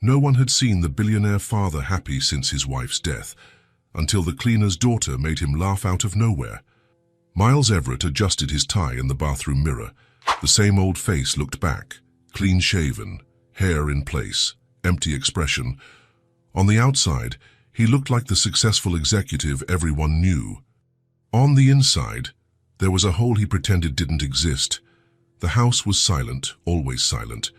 No one had seen the billionaire father happy since his wife's death, until the cleaner's daughter made him laugh out of nowhere. Miles Everett adjusted his tie in the bathroom mirror. The same old face looked back, clean-shaven, hair in place, empty expression. On the outside, he looked like the successful executive everyone knew. On the inside, there was a hole he pretended didn't exist. The house was silent, always silent.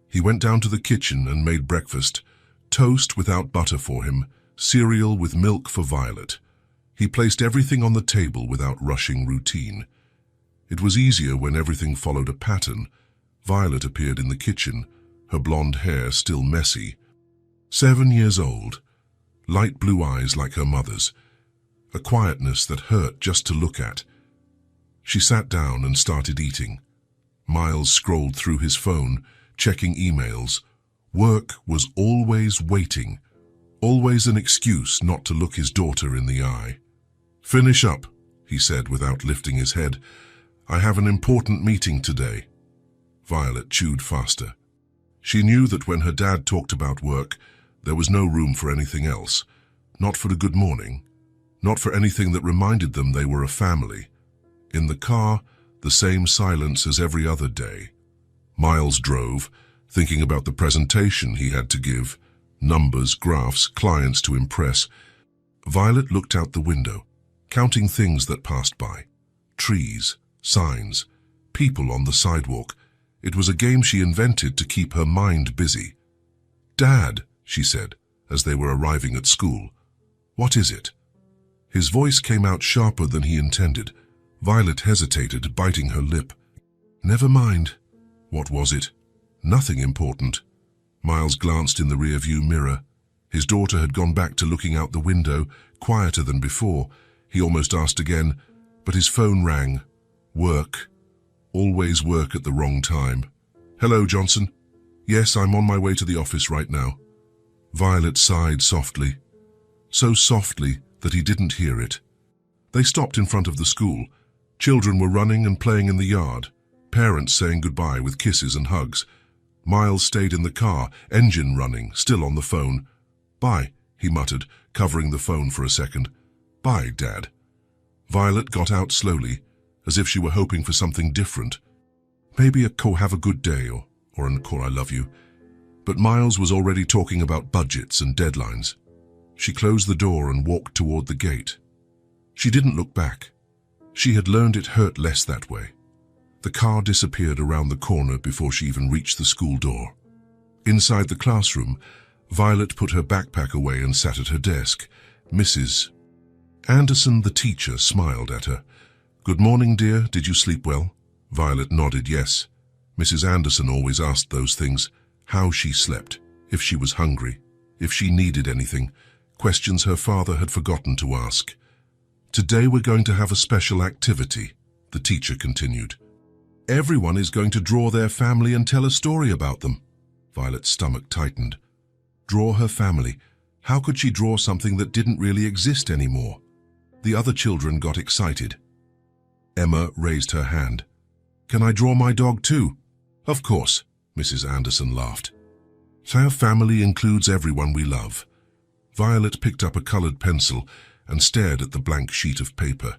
He went down to the kitchen and made breakfast. Toast without butter for him, cereal with milk for Violet. He placed everything on the table without rushing routine. It was easier when everything followed a pattern. Violet appeared in the kitchen, her blonde hair still messy. 7 years old, light blue eyes like her mother's, a quietness that hurt just to look at. She sat down and started eating. Miles scrolled through his phone, checking emails. Work was always waiting, always an excuse not to look his daughter in the eye. "Finish up," he said without lifting his head. "I have an important meeting today." Violet chewed faster. She knew that when her dad talked about work, there was no room for anything else. Not for a good morning. Not for anything that reminded them they were a family. In the car, the same silence as every other day. Miles drove, thinking about the presentation he had to give. Numbers, graphs, clients to impress. Violet looked out the window, counting things that passed by. Trees, signs, people on the sidewalk. It was a game she invented to keep her mind busy. "Dad," she said, as they were arriving at school. "What is it?" His voice came out sharper than he intended. Violet hesitated, biting her lip. "Never mind." What was it? Nothing important. Miles glanced in the rear-view mirror. His daughter had gone back to looking out the window, quieter than before. He almost asked again, but his phone rang. Work. Always work at the wrong time. "Hello, Johnson." "Yes, I'm on my way to the office right now." Violet sighed softly. So softly that he didn't hear it. They stopped in front of the school. Children were running and playing in the yard. Parents saying goodbye with kisses and hugs. Miles stayed in the car, engine running, still on the phone. "Bye," he muttered, covering the phone for a second. "Bye, Dad." Violet got out slowly, as if she were hoping for something different. Maybe a "co have a good day" or an "co I love you." But Miles was already talking about budgets and deadlines. She closed the door and walked toward the gate. She didn't look back. She had learned it hurt less that way. The car disappeared around the corner before she even reached the school door. Inside the classroom, Violet put her backpack away and sat at her desk. Mrs. Anderson, the teacher, smiled at her. "Good morning, dear. Did you sleep well?" Violet nodded yes. Mrs. Anderson always asked those things. How she slept, if she was hungry, if she needed anything. Questions her father had forgotten to ask. "Today we're going to have a special activity," the teacher continued. "Everyone is going to draw their family and tell a story about them." Violet's stomach tightened. Draw her family. How could she draw something that didn't really exist anymore? The other children got excited. Emma raised her hand. "Can I draw my dog too?" "Of course," Mrs. Anderson laughed. "Our family includes everyone we love." Violet picked up a colored pencil and stared at the blank sheet of paper.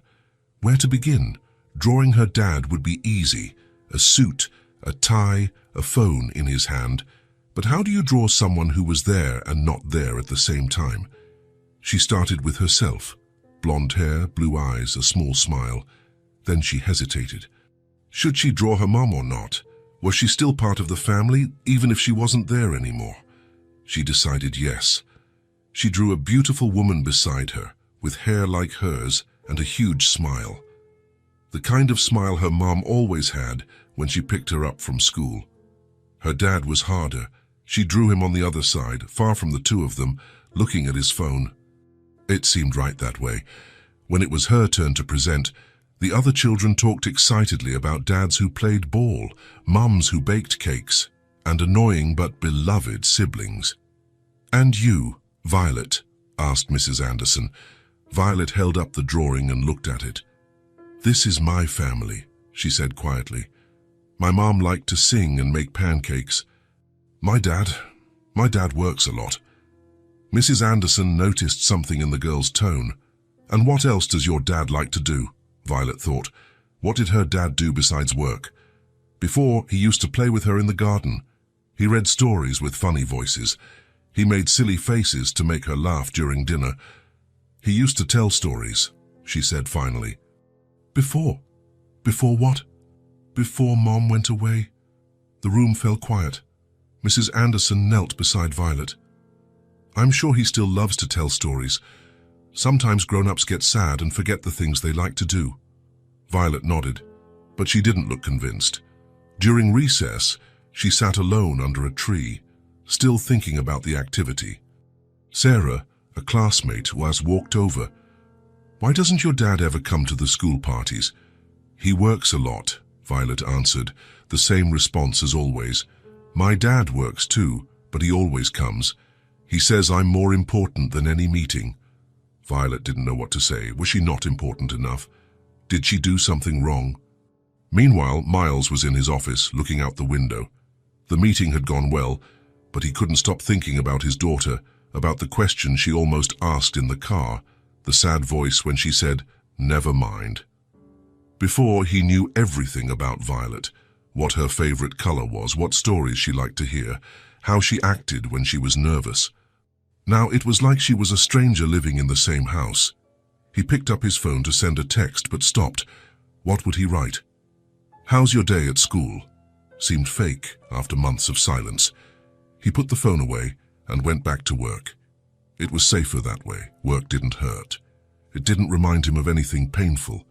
Where to begin? Drawing her dad would be easy. A suit, a tie, a phone in his hand. But how do you draw someone who was there and not there at the same time? She started with herself. Blonde hair, blue eyes, a small smile. Then she hesitated. Should she draw her mom or not? Was she still part of the family, even if she wasn't there anymore? She decided yes. She drew a beautiful woman beside her, with hair like hers and a huge smile. The kind of smile her mom always had when she picked her up from school. Her dad was harder. She drew him on the other side, far from the two of them, looking at his phone. It seemed right that way. When it was her turn to present, the other children talked excitedly about dads who played ball, mums who baked cakes, and annoying but beloved siblings. "And you, Violet?" asked Mrs. Anderson. Violet held up the drawing and looked at it. "This is my family," she said quietly. "My mom liked to sing and make pancakes. My dad, My dad works a lot. Mrs. Anderson noticed something in the girl's tone. And what else does your dad like to do? Violet thought. What did her dad do besides work? Before, he used to play with her in the garden. He read stories with funny voices. He made silly faces to make her laugh during dinner. He used to tell stories, she said finally. Before? Before what? Before Mom went away. The room fell quiet. Mrs. Anderson knelt beside Violet. I'm sure he still loves to tell stories. Sometimes grown-ups get sad and forget the things they like to do. Violet nodded, but she didn't look convinced. During recess, she sat alone under a tree, still thinking about the activity. Sarah, a classmate, walked over. Why doesn't your dad ever come to the school parties? He works a lot, Violet answered, the same response as always. My dad works too, but he always comes. He says I'm more important than any meeting. Violet didn't know what to say. Was she not important enough? Did she do something wrong? Meanwhile, Miles was in his office, looking out the window. The meeting had gone well, but he couldn't stop thinking about his daughter, about the question she almost asked in the car, the sad voice when she said, "Never mind." Before, he knew everything about Violet, what her favorite color was, what stories she liked to hear, how she acted when she was nervous. Now it was like she was a stranger living in the same house. He picked up his phone to send a text, but stopped. What would he write? How's your day at school? Seemed fake after months of silence. He put the phone away and went back to work. It was safer that way. Work didn't hurt. It didn't remind him of anything painful.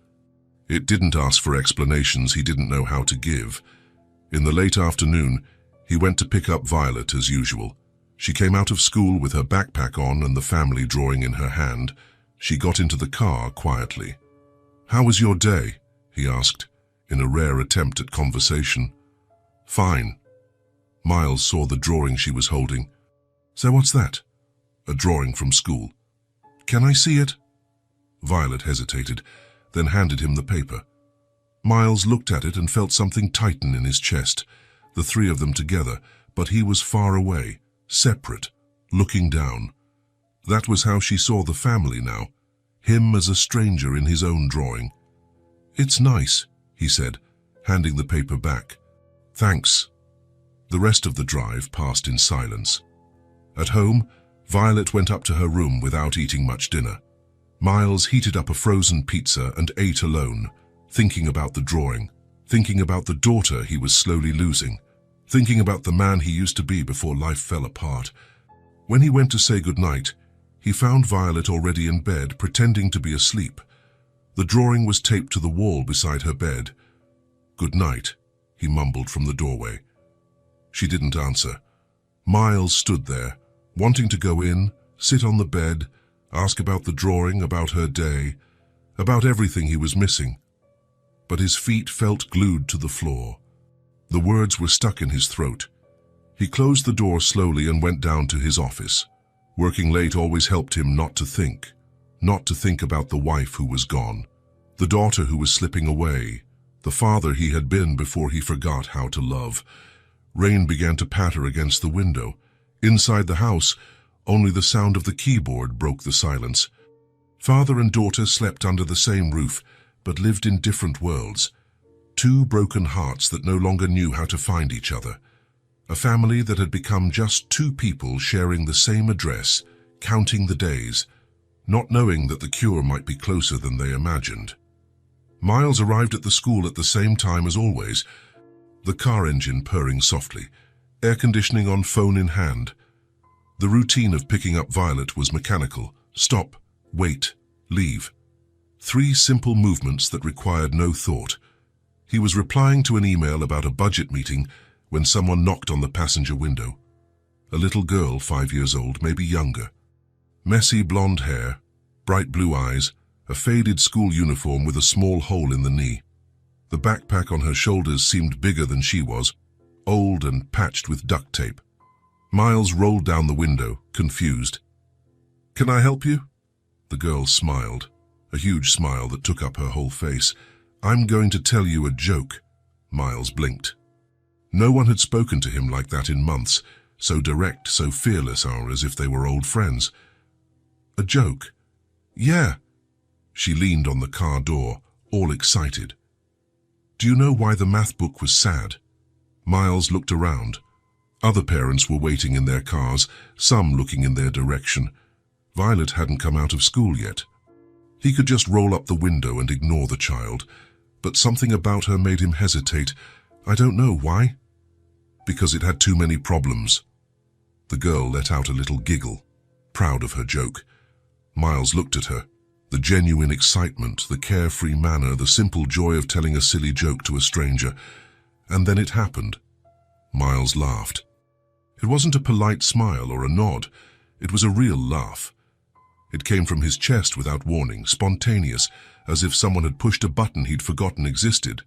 It didn't ask for explanations he didn't know how to give. In the late afternoon, he went to pick up Violet as usual. She came out of school with her backpack on and the family drawing in her hand. She got into the car quietly. How was your day? He asked, in a rare attempt at conversation. Fine. Miles saw the drawing she was holding. So what's that? A drawing from school. Can I see it? Violet hesitated, then handed him the paper. Miles looked at it and felt something tighten in his chest, the three of them together, but he was far away, separate, looking down. That was how she saw the family now, him as a stranger in his own drawing. It's nice, he said, handing the paper back. Thanks. The rest of the drive passed in silence. At home, Violet went up to her room without eating much dinner. Miles heated up a frozen pizza and ate alone, thinking about the drawing, thinking about the daughter he was slowly losing, thinking about the man he used to be before life fell apart. When he went to say goodnight, he found Violet already in bed, pretending to be asleep. The drawing was taped to the wall beside her bed. Good night, he mumbled from the doorway. She didn't answer. Miles stood there, wanting to go in, sit on the bed, ask about the drawing, about her day, about everything he was missing. But his feet felt glued to the floor. The words were stuck in his throat. He closed the door slowly and went down to his office. Working late always helped him not to think about the wife who was gone, the daughter who was slipping away, the father he had been before he forgot how to love. Rain began to patter against the window. Inside the house, only the sound of the keyboard broke the silence. Father and daughter slept under the same roof, but lived in different worlds. Two broken hearts that no longer knew how to find each other. A family that had become just two people sharing the same address, counting the days, not knowing that the cure might be closer than they imagined. Miles arrived at the school at the same time as always, the car engine purring softly, air conditioning on, phone in hand. The routine of picking up Violet was mechanical. Stop, wait, leave. 3 simple movements that required no thought. He was replying to an email about a budget meeting when someone knocked on the passenger window. A little girl, 5 years old, maybe younger. Messy blonde hair, bright blue eyes, a faded school uniform with a small hole in the knee. The backpack on her shoulders seemed bigger than she was, old and patched with duct tape. Miles rolled down the window, confused. "Can I help you?" The girl smiled, a huge smile that took up her whole face. "I'm going to tell you a joke." Miles blinked. No one had spoken to him like that in months, So direct, so fearless, as if they were old friends. A joke? Yeah. She leaned on the car door, all excited. Do you know why the math book was sad? Miles looked around. Other parents were waiting in their cars, some looking in their direction. Violet hadn't come out of school yet. He could just roll up the window and ignore the child, but something about her made him hesitate. I don't know why. Because it had too many problems. The girl let out a little giggle, proud of her joke. Miles looked at her. The genuine excitement, the carefree manner, the simple joy of telling a silly joke to a stranger. And then it happened. Miles laughed. It wasn't a polite smile or a nod. It was a real laugh. It came from his chest without warning, spontaneous, as if someone had pushed a button he'd forgotten existed.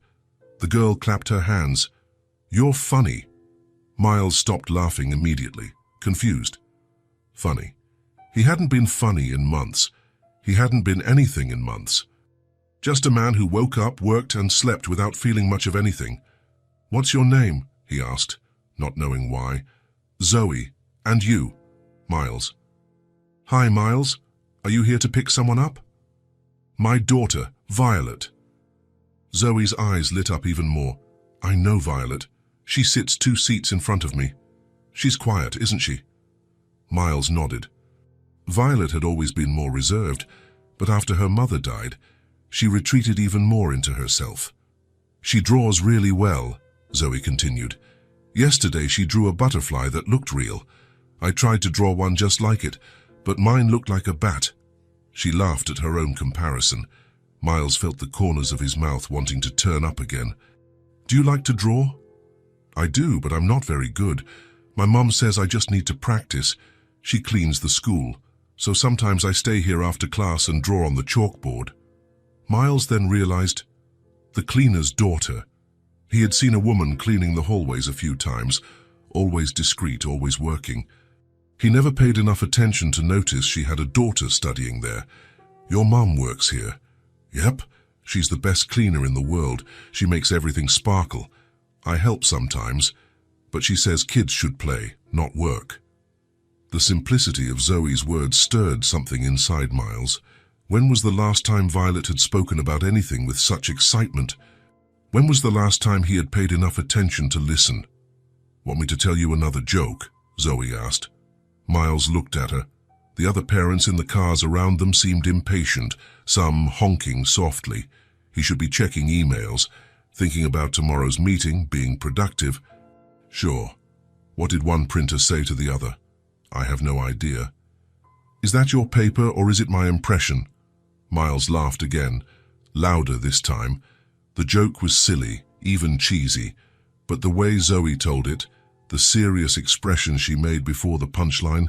The girl clapped her hands. You're funny. Miles stopped laughing immediately, confused. Funny. He hadn't been funny in months. He hadn't been anything in months. Just a man who woke up, worked, and slept without feeling much of anything. What's your name? He asked, not knowing why. Zoe. And you? Miles. Hi, Miles. Are you here to pick someone up? My daughter, Violet. Zoe's eyes lit up even more. I know Violet. She sits 2 seats in front of me. She's quiet, isn't she? Miles nodded. Violet had always been more reserved, but after her mother died, she retreated even more into herself. She draws really well, Zoe continued. Yesterday she drew a butterfly that looked real. I tried to draw one just like it, but mine looked like a bat. She laughed at her own comparison. Miles felt the corners of his mouth wanting to turn up again. Do you like to draw? I do, but I'm not very good. My mom says I just need to practice. She cleans the school, so sometimes I stay here after class and draw on the chalkboard. Miles then realized the cleaner's daughter. He had seen a woman cleaning the hallways a few times, always discreet, always working. He never paid enough attention to notice she had a daughter studying there. Your mom works here. Yep, she's the best cleaner in the world. She makes everything sparkle. I help sometimes, but she says kids should play, not work. The simplicity of Zoe's words stirred something inside Miles. When was the last time Violet had spoken about anything with such excitement? When was the last time he had paid enough attention to listen? Want me to tell you another joke? Zoe asked. Miles looked at her. The other parents in the cars around them seemed impatient, some honking softly. He should be checking emails, thinking about tomorrow's meeting, being productive. Sure. What did one printer say to the other? I have no idea. Is that your paper or is it my impression? Miles laughed again, louder this time. The joke was silly, even cheesy, but the way Zoe told it, the serious expression she made before the punchline,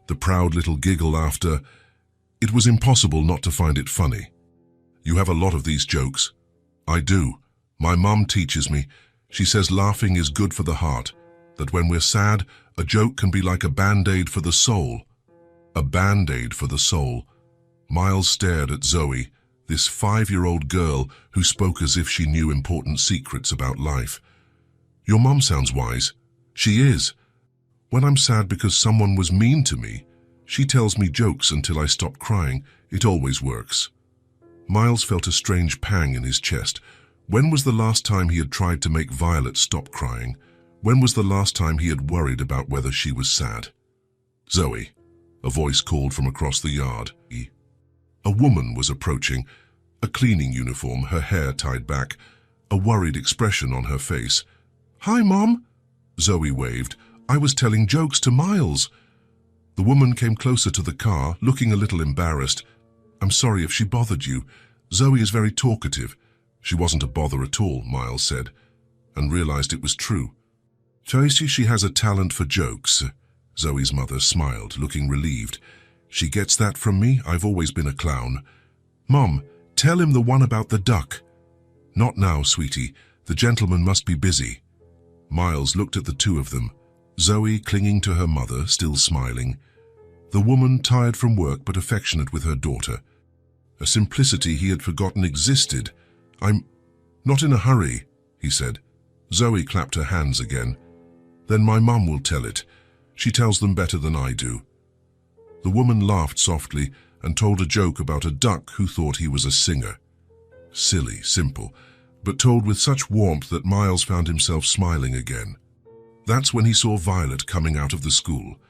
the proud little giggle after, it was impossible not to find it funny. You have a lot of these jokes. I do. My mom teaches me. She says laughing is good for the heart, that when we're sad, a joke can be like a band-aid for the soul. A band-aid for the soul. Miles stared at Zoe, this 5-year-old girl who spoke as if she knew important secrets about life. Your mom sounds wise. She is. When I'm sad because someone was mean to me, she tells me jokes until I stop crying. It always works. Miles felt a strange pang in his chest. When was the last time he had tried to make Violet stop crying? When was the last time he had worried about whether she was sad? Zoe, a voice called from across the yard. A woman was approaching, a cleaning uniform, her hair tied back, a worried expression on her face. Hi, Mom, Zoe waved. I was telling jokes to Miles. The woman came closer to the car, looking a little embarrassed. I'm sorry if she bothered you. Zoe is very talkative. She wasn't a bother at all, Miles said, and realized it was true. Tracy, she has a talent for jokes. Zoe's mother smiled, looking relieved. She gets that from me. I've always been a clown. Mom, tell him the one about the duck. Not now, sweetie. The gentleman must be busy. Miles looked at the two of them, Zoe clinging to her mother, still smiling. The woman tired from work but affectionate with her daughter. A simplicity he had forgotten existed. I'm not in a hurry, he said. Zoe clapped her hands again. Then my mum will tell it. She tells them better than I do." The woman laughed softly and told a joke about a duck who thought he was a singer. Silly, simple, but told with such warmth that Miles found himself smiling again. That's when he saw Violet coming out of the school.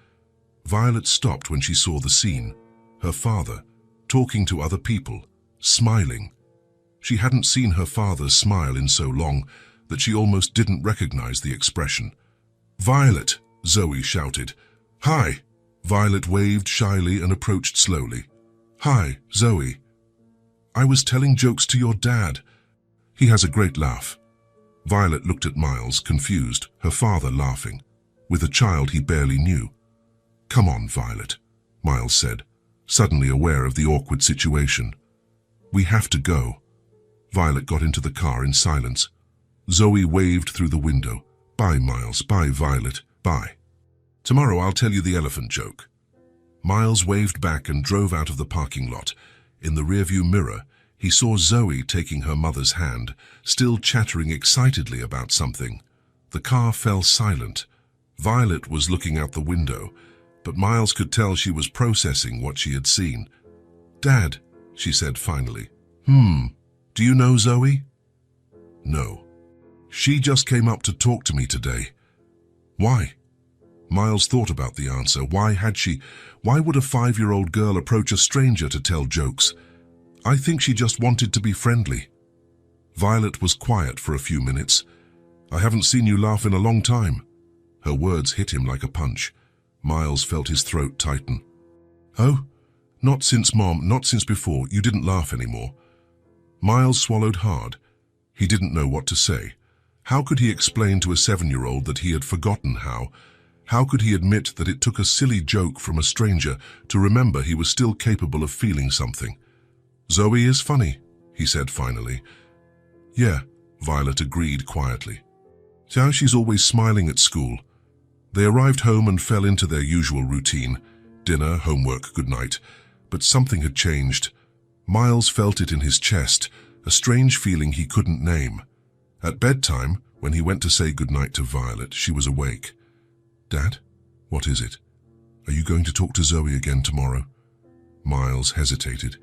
Violet stopped when she saw the scene. Her father, talking to other people, smiling. She hadn't seen her father smile in so long that she almost didn't recognize the expression. "Violet!" Zoe shouted. "Hi!" Violet waved shyly and approached slowly. "Hi, Zoe. I was telling jokes to your dad. He has a great laugh." Violet looked at Miles, confused, her father laughing, with a child he barely knew. "Come on, Violet," Miles said, suddenly aware of the awkward situation. "We have to go." Violet got into the car in silence. Zoe waved through the window. "Bye, Miles. Bye, Violet. Bye. Tomorrow I'll tell you the elephant joke." Miles waved back and drove out of the parking lot. In the rearview mirror, he saw Zoe taking her mother's hand, still chattering excitedly about something. The car fell silent. Violet was looking out the window, but Miles could tell she was processing what she had seen. "Dad," she said finally. Do you know Zoe?" "No. She just came up to talk to me today." "Why?" Miles thought about the answer. Why would a 5-year-old girl approach a stranger to tell jokes? "I think she just wanted to be friendly." Violet was quiet for a few minutes. "I haven't seen you laugh in a long time." Her words hit him like a punch. Miles felt his throat tighten. "Oh, not since Mom, not since before. You didn't laugh anymore." Miles swallowed hard. He didn't know what to say. How could he explain to a 7-year-old that he had forgotten how? How could he admit that it took a silly joke from a stranger to remember he was still capable of feeling something? "Zoe is funny," he said finally. "Yeah," Violet agreed quietly. "So she's always smiling at school." They arrived home and fell into their usual routine. Dinner, homework, good night. But something had changed. Miles felt it in his chest, a strange feeling he couldn't name. At bedtime, when he went to say goodnight to Violet, she was awake. "Dad, what is it? Are you going to talk to Zoe again tomorrow?" Miles hesitated.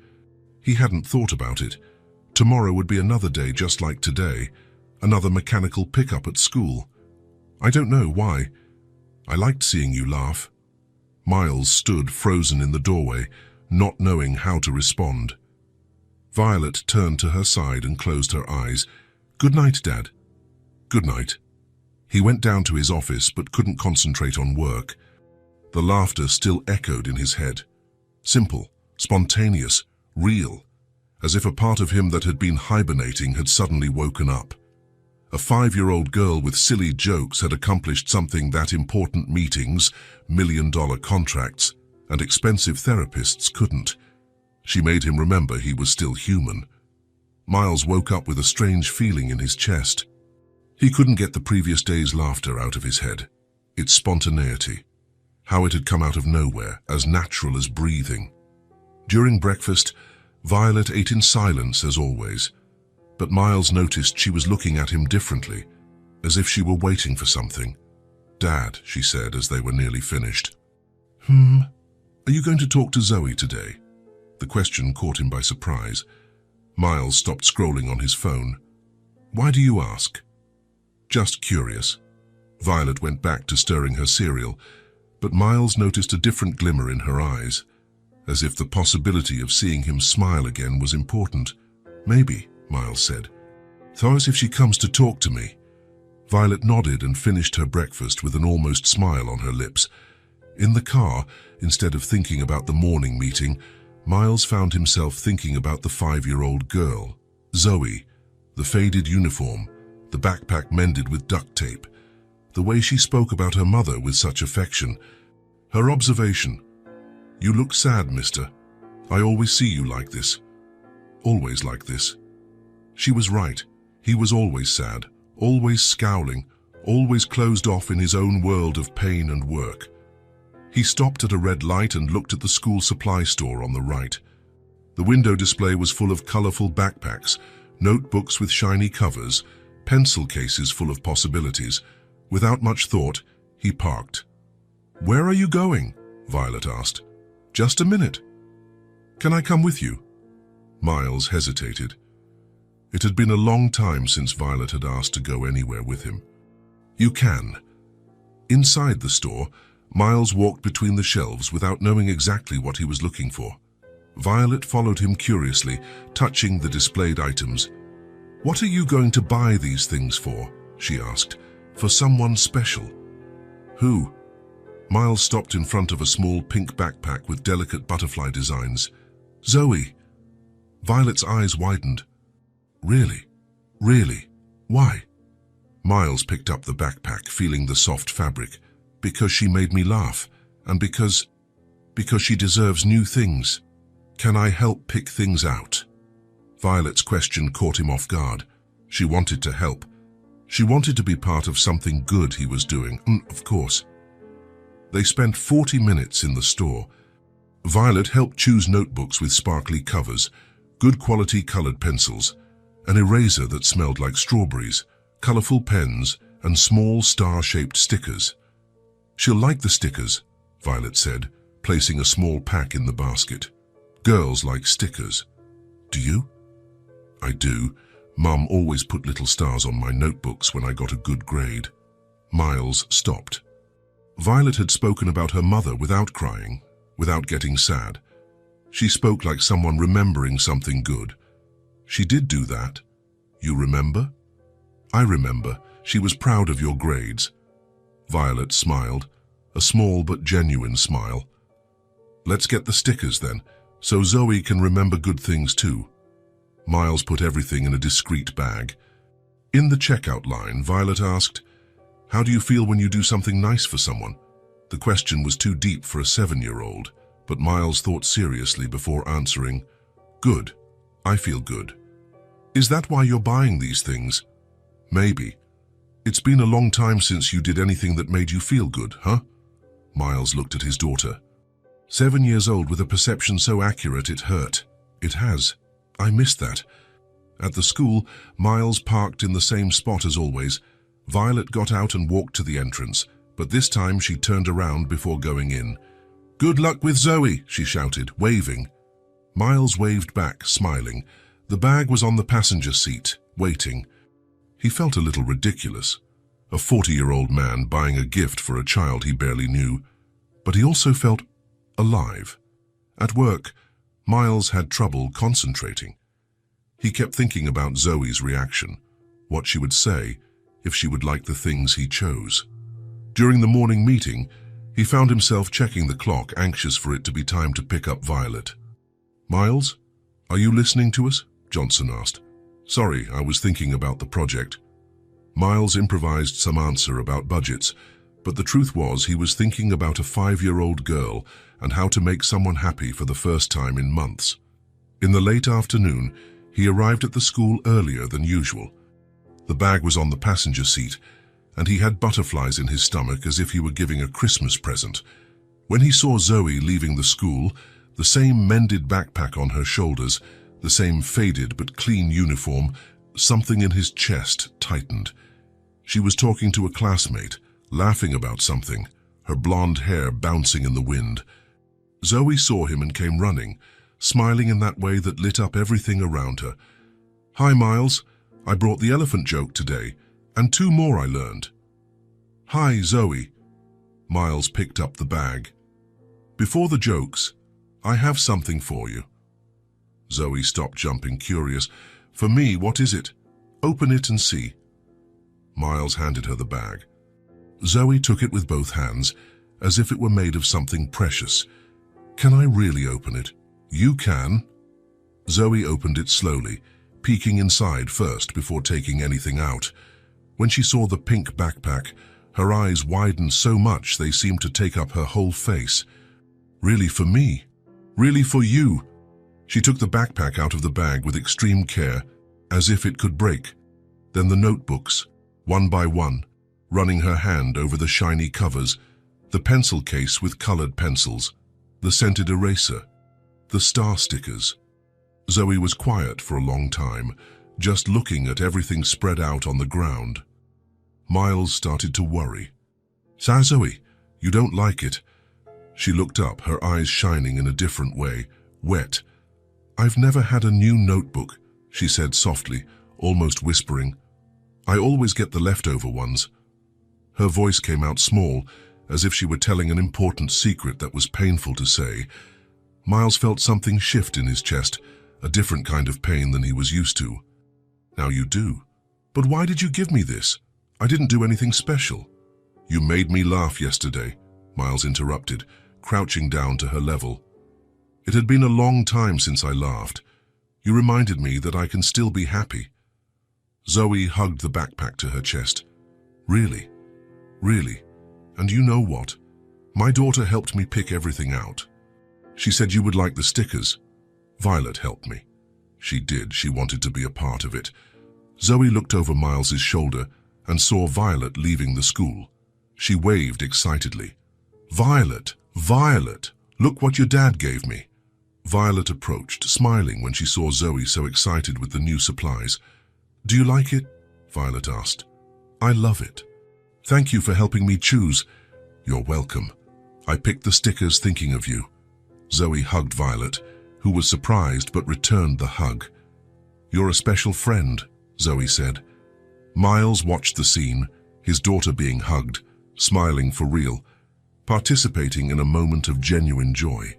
He hadn't thought about it. Tomorrow would be another day just like today, another mechanical pickup at school. "I don't know why. I liked seeing you laugh." Miles stood frozen in the doorway, not knowing how to respond. Violet turned to her side and closed her eyes. "Good night, Dad." "Good night." He went down to his office but couldn't concentrate on work. The laughter still echoed in his head. Simple, spontaneous, real, as if a part of him that had been hibernating had suddenly woken up. A 5-year-old girl with silly jokes had accomplished something that important meetings, million-dollar contracts, and expensive therapists couldn't. She made him remember he was still human. Miles woke up with a strange feeling in his chest. He couldn't get the previous day's laughter out of his head. Its spontaneity. How it had come out of nowhere, as natural as breathing. During breakfast, Violet ate in silence as always. But Miles noticed she was looking at him differently, as if she were waiting for something. "Dad," she said as they were nearly finished. Are you going to talk to Zoe today?" The question caught him by surprise. Miles stopped scrolling on his phone. "Why do you ask?" "Just curious." Violet went back to stirring her cereal, but Miles noticed a different glimmer in her eyes, as if the possibility of seeing him smile again was important. "Maybe," Miles said. "So as if she comes to talk to me." Violet nodded and finished her breakfast with an almost smile on her lips. In the car, instead of thinking about the morning meeting, Miles found himself thinking about the 5-year-old girl, Zoe, the faded uniform, the backpack mended with duct tape, the way she spoke about her mother with such affection. Her observation, "You look sad, mister. I always see you like this. Always like this." She was right. He was always sad, always scowling, always closed off in his own world of pain and work. He stopped at a red light and looked at the school supply store on the right. The window display was full of colorful backpacks, notebooks with shiny covers, pencil cases full of possibilities. Without much thought, he parked. "Where are you going?" Violet asked. "Just a minute. Can I come with you?" Miles hesitated. It had been a long time since Violet had asked to go anywhere with him. "You can." Inside the store, Miles walked between the shelves without knowing exactly what he was looking for. Violet followed him curiously, touching the displayed items. "What are you going to buy these things for?" she asked. "For someone special." "Who?" Miles stopped in front of a small pink backpack with delicate butterfly designs. "Zoe." Violet's eyes widened. "Really? Really? Why?" Miles picked up the backpack, feeling the soft fabric. "Because she made me laugh, and because she deserves new things. Can I help pick things out?" Violet's question caught him off guard. She wanted to help. She wanted to be part of something good he was doing, of course. They spent 40 minutes in the store. Violet helped choose notebooks with sparkly covers, good quality colored pencils, an eraser that smelled like strawberries, colorful pens, and small star-shaped stickers. "She'll like the stickers," Violet said, placing a small pack in the basket. "Girls like stickers. Do you?" "I do. Mum always put little stars on my notebooks when I got a good grade." Miles stopped. Violet had spoken about her mother without crying, without getting sad. She spoke like someone remembering something good. "She did do that. You remember?" "I remember. She was proud of your grades." Violet smiled, a small but genuine smile. "Let's get the stickers then, so Zoe can remember good things too." Miles put everything in a discreet bag. In the checkout line, Violet asked, "How do you feel when you do something nice for someone?" The question was too deep for a 7-year-old, but Miles thought seriously before answering, "Good. I feel good." "Is that why you're buying these things?" "Maybe. It's been a long time since you did anything that made you feel good, huh?" Miles looked at his daughter. 7 years old with a perception so accurate it hurt. "It has. I missed that." At the school, Miles parked in the same spot as always. Violet got out and walked to the entrance, but this time she turned around before going in. "Good luck with Zoe," she shouted, waving. Miles waved back, smiling. The bag was on the passenger seat, waiting. He felt a little ridiculous. A 40-year-old man buying a gift for a child he barely knew. But he also felt alive. At work, Miles had trouble concentrating. He kept thinking about Zoe's reaction, what she would say if she would like the things he chose. During the morning meeting, he found himself checking the clock, anxious for it to be time to pick up Violet. "Miles, are you listening to us?" Johnson asked. "Sorry, I was thinking about the project." Miles improvised some answer about budgets, but the truth was he was thinking about a 5-year-old girl and how to make someone happy for the first time in months. In the late afternoon, he arrived at the school earlier than usual. The bag was on the passenger seat, and he had butterflies in his stomach as if he were giving a Christmas present. When he saw Zoe leaving the school, the same mended backpack on her shoulders, the same faded but clean uniform, something in his chest tightened. She was talking to a classmate, laughing about something, her blonde hair bouncing in the wind. Zoe saw him and came running, smiling in that way that lit up everything around her. "Hi, Miles. I brought the elephant joke today, and 2 more I learned." "Hi, Zoe." Miles picked up the bag. "Before the jokes, I have something for you." Zoe stopped jumping, curious. "For me, what is it? Open it and see." Miles handed her the bag. Zoe took it with both hands, as if it were made of something precious. "Can I really open it?" "You can." Zoe opened it slowly, peeking inside first before taking anything out. When she saw the pink backpack, her eyes widened so much they seemed to take up her whole face. "Really for me? Really for you?" She took the backpack out of the bag with extreme care, as if it could break. Then the notebooks, one by one, running her hand over the shiny covers, the pencil case with colored pencils, the scented eraser, the star stickers. Zoe was quiet for a long time, just looking at everything spread out on the ground. Miles started to worry. "Zoe, You don't like it? She looked up, her eyes shining in a different way, wet. I've never had a new notebook, she said softly, almost whispering. I always get the leftover ones. Her voice came out small, as if she were telling an important secret that was painful to say. Miles felt something shift in his chest, a different kind of pain than he was used to. Now you do. But why did you give me this? I didn't do anything special. You made me laugh yesterday, Miles interrupted, crouching down to her level. It had been a long time since I laughed. You reminded me that I can still be happy. Zoe hugged the backpack to her chest. Really? Really? And you know what? My daughter helped me pick everything out. She said you would like the stickers. Violet helped me. She did. She wanted to be a part of it. Zoe looked over Miles's shoulder and saw Violet leaving the school. She waved excitedly. Violet! Violet! Look what your dad gave me. Violet approached, smiling when she saw Zoe so excited with the new supplies. Do you like it? Violet asked. I love it. Thank you for helping me choose. You're welcome. I picked the stickers thinking of you. Zoe hugged Violet, who was surprised but returned the hug. You're a special friend, Zoe said. Miles watched the scene, his daughter being hugged, smiling for real, participating in a moment of genuine joy.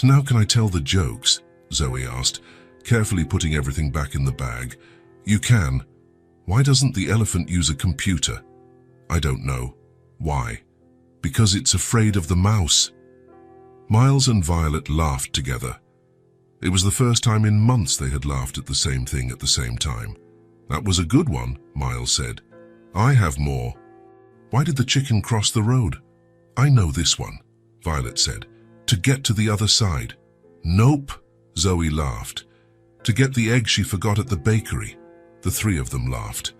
Now can I tell the jokes? Zoe asked, carefully putting everything back in the bag. You can. Why doesn't the elephant use a computer? I don't know. Why? Because it's afraid of the mouse. Miles and Violet laughed together. It was the first time in months they had laughed at the same thing at the same time. That was a good one, Miles said. I have more. Why did the chicken cross the road? I know this one, Violet said. To get to the other side. Nope, Zoe laughed. To get the egg she forgot at the bakery. The three of them laughed.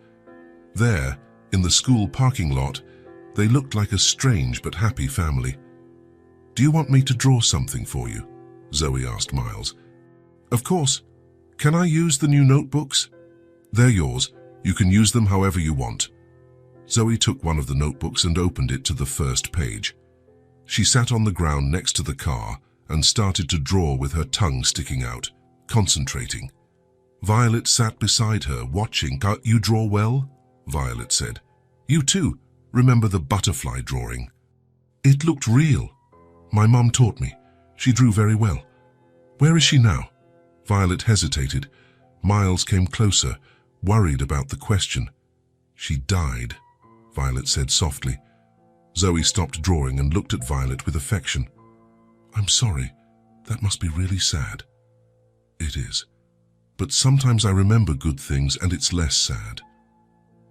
There, in the school parking lot, they looked like a strange but happy family. Do you want me to draw something for you? Zoe asked Miles. Of course. Can I use the new notebooks? They're yours. You can use them however you want. Zoe took one of the notebooks and opened it to the first page. She sat on the ground next to the car and started to draw with her tongue sticking out, concentrating. Violet sat beside her, watching. You draw well? Violet said. You too. Remember the butterfly drawing? It looked real. My mum taught me. She drew very well. Where is she now? Violet hesitated. Miles came closer, worried about the question. She died, Violet said softly. Zoe stopped drawing and looked at Violet with affection. I'm sorry. That must be really sad. It is. But sometimes I remember good things and it's less sad.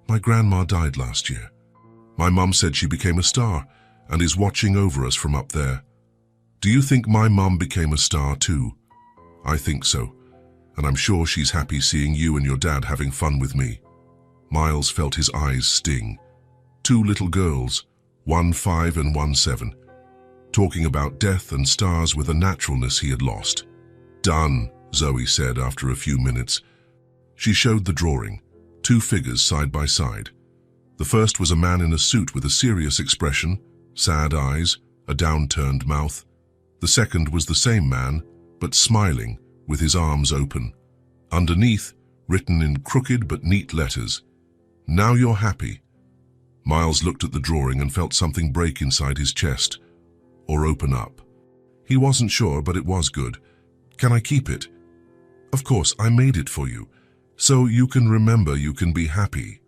My grandma died last year. My mum said she became a star and is watching over us from up there. Do you think my mum became a star too? I think so, and I'm sure she's happy seeing you and your dad having fun with me. Miles felt his eyes sting. Two little girls, 1 5 and 1 7, talking about death and stars with a naturalness he had lost. Done, Zoe said after a few minutes. She showed the drawing, 2 figures side by side. The first was a man in a suit with a serious expression, sad eyes, a downturned mouth. The second was the same man, but smiling, with his arms open. Underneath, written in crooked but neat letters, Now you're happy. Miles looked at the drawing and felt something break inside his chest, or open up. He wasn't sure, but it was good. Can I keep it? Of course, I made it for you, so you can remember you can be happy.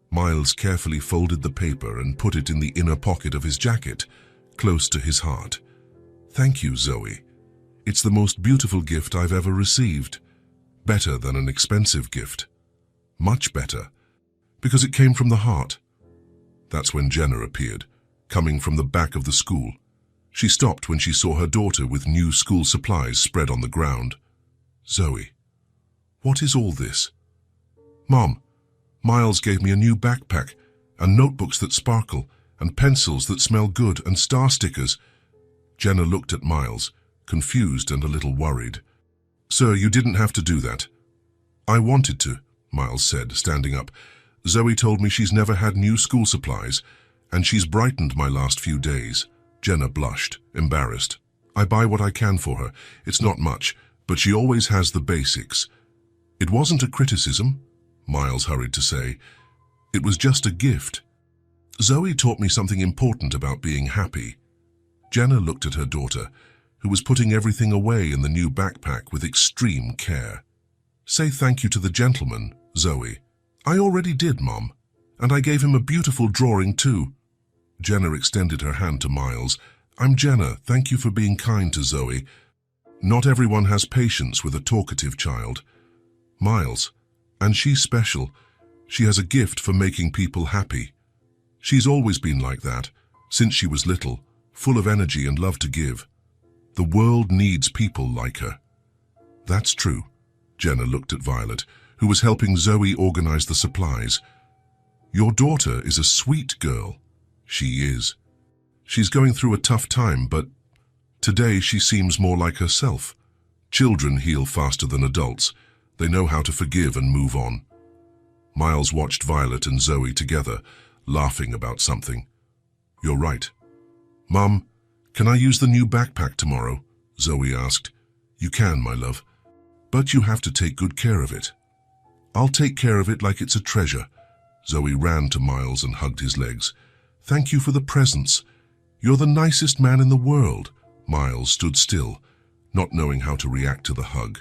Miles carefully folded the paper and put it in the inner pocket of his jacket, close to his heart. Thank you, Zoe. It's the most beautiful gift I've ever received. Better than an expensive gift. Much better, because it came from the heart. That's when Jenna appeared, coming from the back of the school. She stopped when she saw her daughter with new school supplies spread on the ground. Zoe, what is all this? Mom, Miles gave me a new backpack, and notebooks that sparkle, and pencils that smell good, and star stickers. Jenna looked at Miles, confused and a little worried. Sir, you didn't have to do that. I wanted to, Miles said, standing up. Zoe told me she's never had new school supplies, And she's brightened my last few days. Jenna blushed, embarrassed. I buy what I can for her. It's not much, but she always has the basics. It wasn't a criticism, Miles hurried to say. It was just a gift. Zoe taught me something important about being happy. Jenna looked at her daughter, who was putting everything away in the new backpack with extreme care. Say thank you to the gentleman, Zoe. I already did, Mom. And I gave him a beautiful drawing too. Jenna extended her hand to Miles. I'm Jenna. Thank you for being kind to Zoe. Not everyone has patience with a talkative child. Miles, and she's special. She has a gift for making people happy. She's always been like that, since she was little, full of energy and love to give. The world needs people like her. That's true. Jenna looked at Violet, who was helping Zoe organize the supplies. Your daughter is a sweet girl. She is. She's going through a tough time, but today she seems more like herself. Children heal faster than adults. They know how to forgive and move on. Miles watched Violet and Zoe together, laughing about something. You're right. Mum, can I use the new backpack tomorrow? Zoe asked. You can, my love. But you have to take good care of it. I'll take care of it like it's a treasure. Zoe ran to Miles and hugged his legs. Thank you for the presents. You're the nicest man in the world. Miles stood still, not knowing how to react to the hug.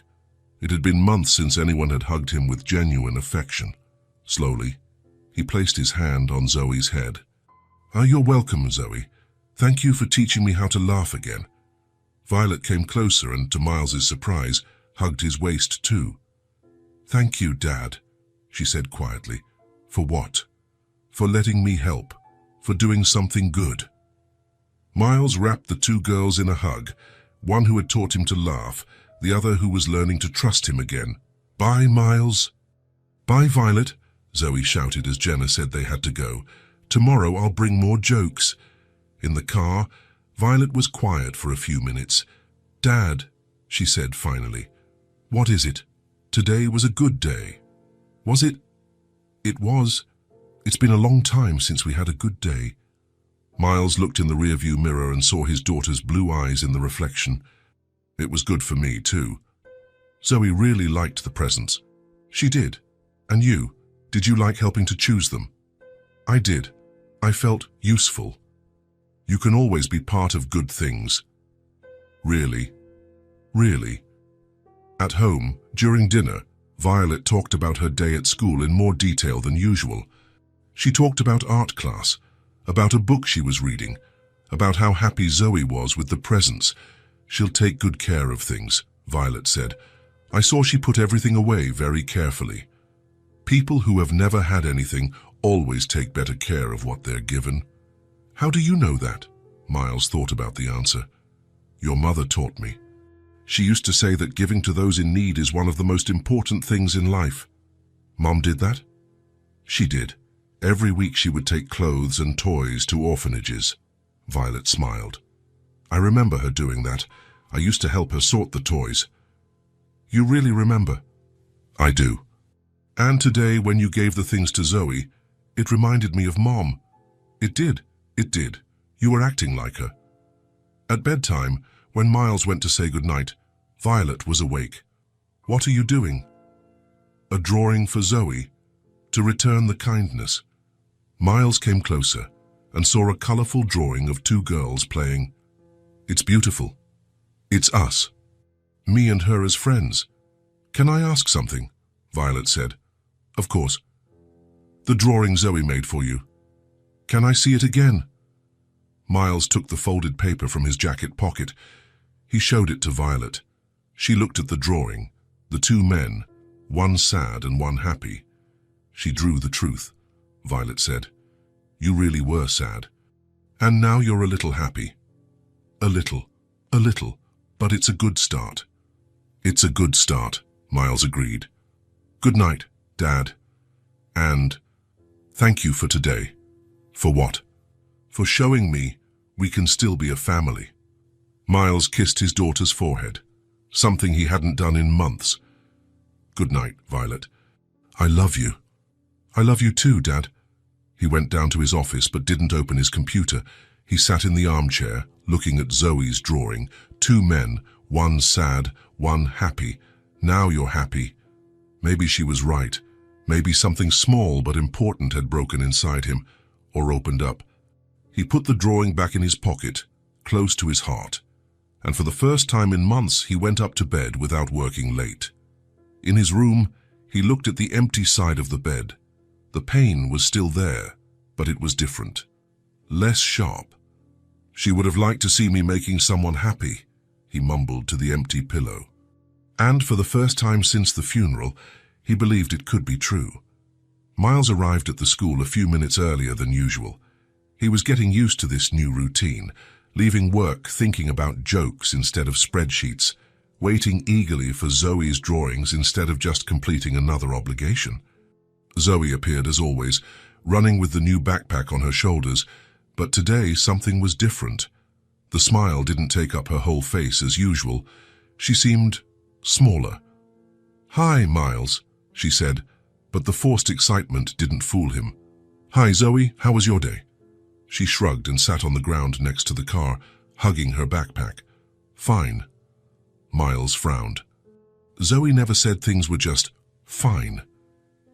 It had been months since anyone had hugged him with genuine affection. Slowly, he placed his hand on Zoe's head. You're welcome, Zoe. Thank you for teaching me how to laugh again. Violet came closer and, to Miles's surprise, hugged his waist too. Thank you, Dad, she said quietly. For what? For letting me help. For doing something good. Miles wrapped the two girls in a hug, one who had taught him to laugh, the other who was learning to trust him again. Bye, Miles. Bye, Violet, Zoe shouted as Jenna said they had to go. Tomorrow I'll bring more jokes. In the car, Violet was quiet for a few minutes. Dad, she said finally. What is it? Today was a good day. Was it? It was. It's been a long time since we had a good day. Miles looked in the rearview mirror and saw his daughter's blue eyes in the reflection. It was good for me, too. Zoe really liked the presents. She did. And you? Did you like helping to choose them? I did. I felt useful. You can always be part of good things. Really? Really? At home, during dinner, Violet talked about her day at school in more detail than usual. She talked about art class, about a book she was reading, about how happy Zoe was with the presents. She'll take good care of things, Violet said. I saw she put everything away very carefully. People who have never had anything always take better care of what they're given. How do you know that? Miles thought about the answer. Your mother taught me. She used to say that giving to those in need is one of the most important things in life. Mom did that? She did. Every week she would take clothes and toys to orphanages. Violet smiled. I remember her doing that. I used to help her sort the toys. You really remember? I do. And today, when you gave the things to Zoe, it reminded me of Mom. It did. It did. You were acting like her. At bedtime, when Miles went to say goodnight, Violet was awake. What are you doing? A drawing for Zoe, to return the kindness. Miles came closer and saw a colorful drawing of two girls playing. It's beautiful. It's us. Me and her as friends. Can I ask something? Violet said. Of course. The drawing Zoe made for you. Can I see it again? Miles took the folded paper from his jacket pocket. He showed it to Violet. She looked at the drawing, the two men, one sad and one happy. She drew the truth. Violet said. You really were sad. And now you're a little happy. A little, but it's a good start. It's a good start, Miles agreed. Good night, Dad. And thank you for today. For what? For showing me we can still be a family. Miles kissed his daughter's forehead, something he hadn't done in months. Good night, Violet. I love you. I love you too, Dad. He went down to his office but didn't open his computer. He sat in the armchair, looking at Zoe's drawing. Two men, one sad, one happy. Now you're happy. Maybe she was right. Maybe something small but important had broken inside him, or opened up. He put the drawing back in his pocket, close to his heart. And for the first time in months, he went up to bed without working late. In his room, he looked at the empty side of the bed. The pain was still there, but it was different. Less sharp. She would have liked to see me making someone happy, he mumbled to the empty pillow. And for the first time since the funeral, he believed it could be true. Miles arrived at the school a few minutes earlier than usual. He was getting used to this new routine, leaving work thinking about jokes instead of spreadsheets, waiting eagerly for Zoe's drawings instead of just completing another obligation. Zoe appeared as always, running with the new backpack on her shoulders, but today something was different. The smile didn't take up her whole face as usual. She seemed smaller. "Hi, Miles," she said, but the forced excitement didn't fool him. "Hi, Zoe, how was your day?" She shrugged and sat on the ground next to the car, hugging her backpack. "Fine." Miles frowned. Zoe never said things were just fine.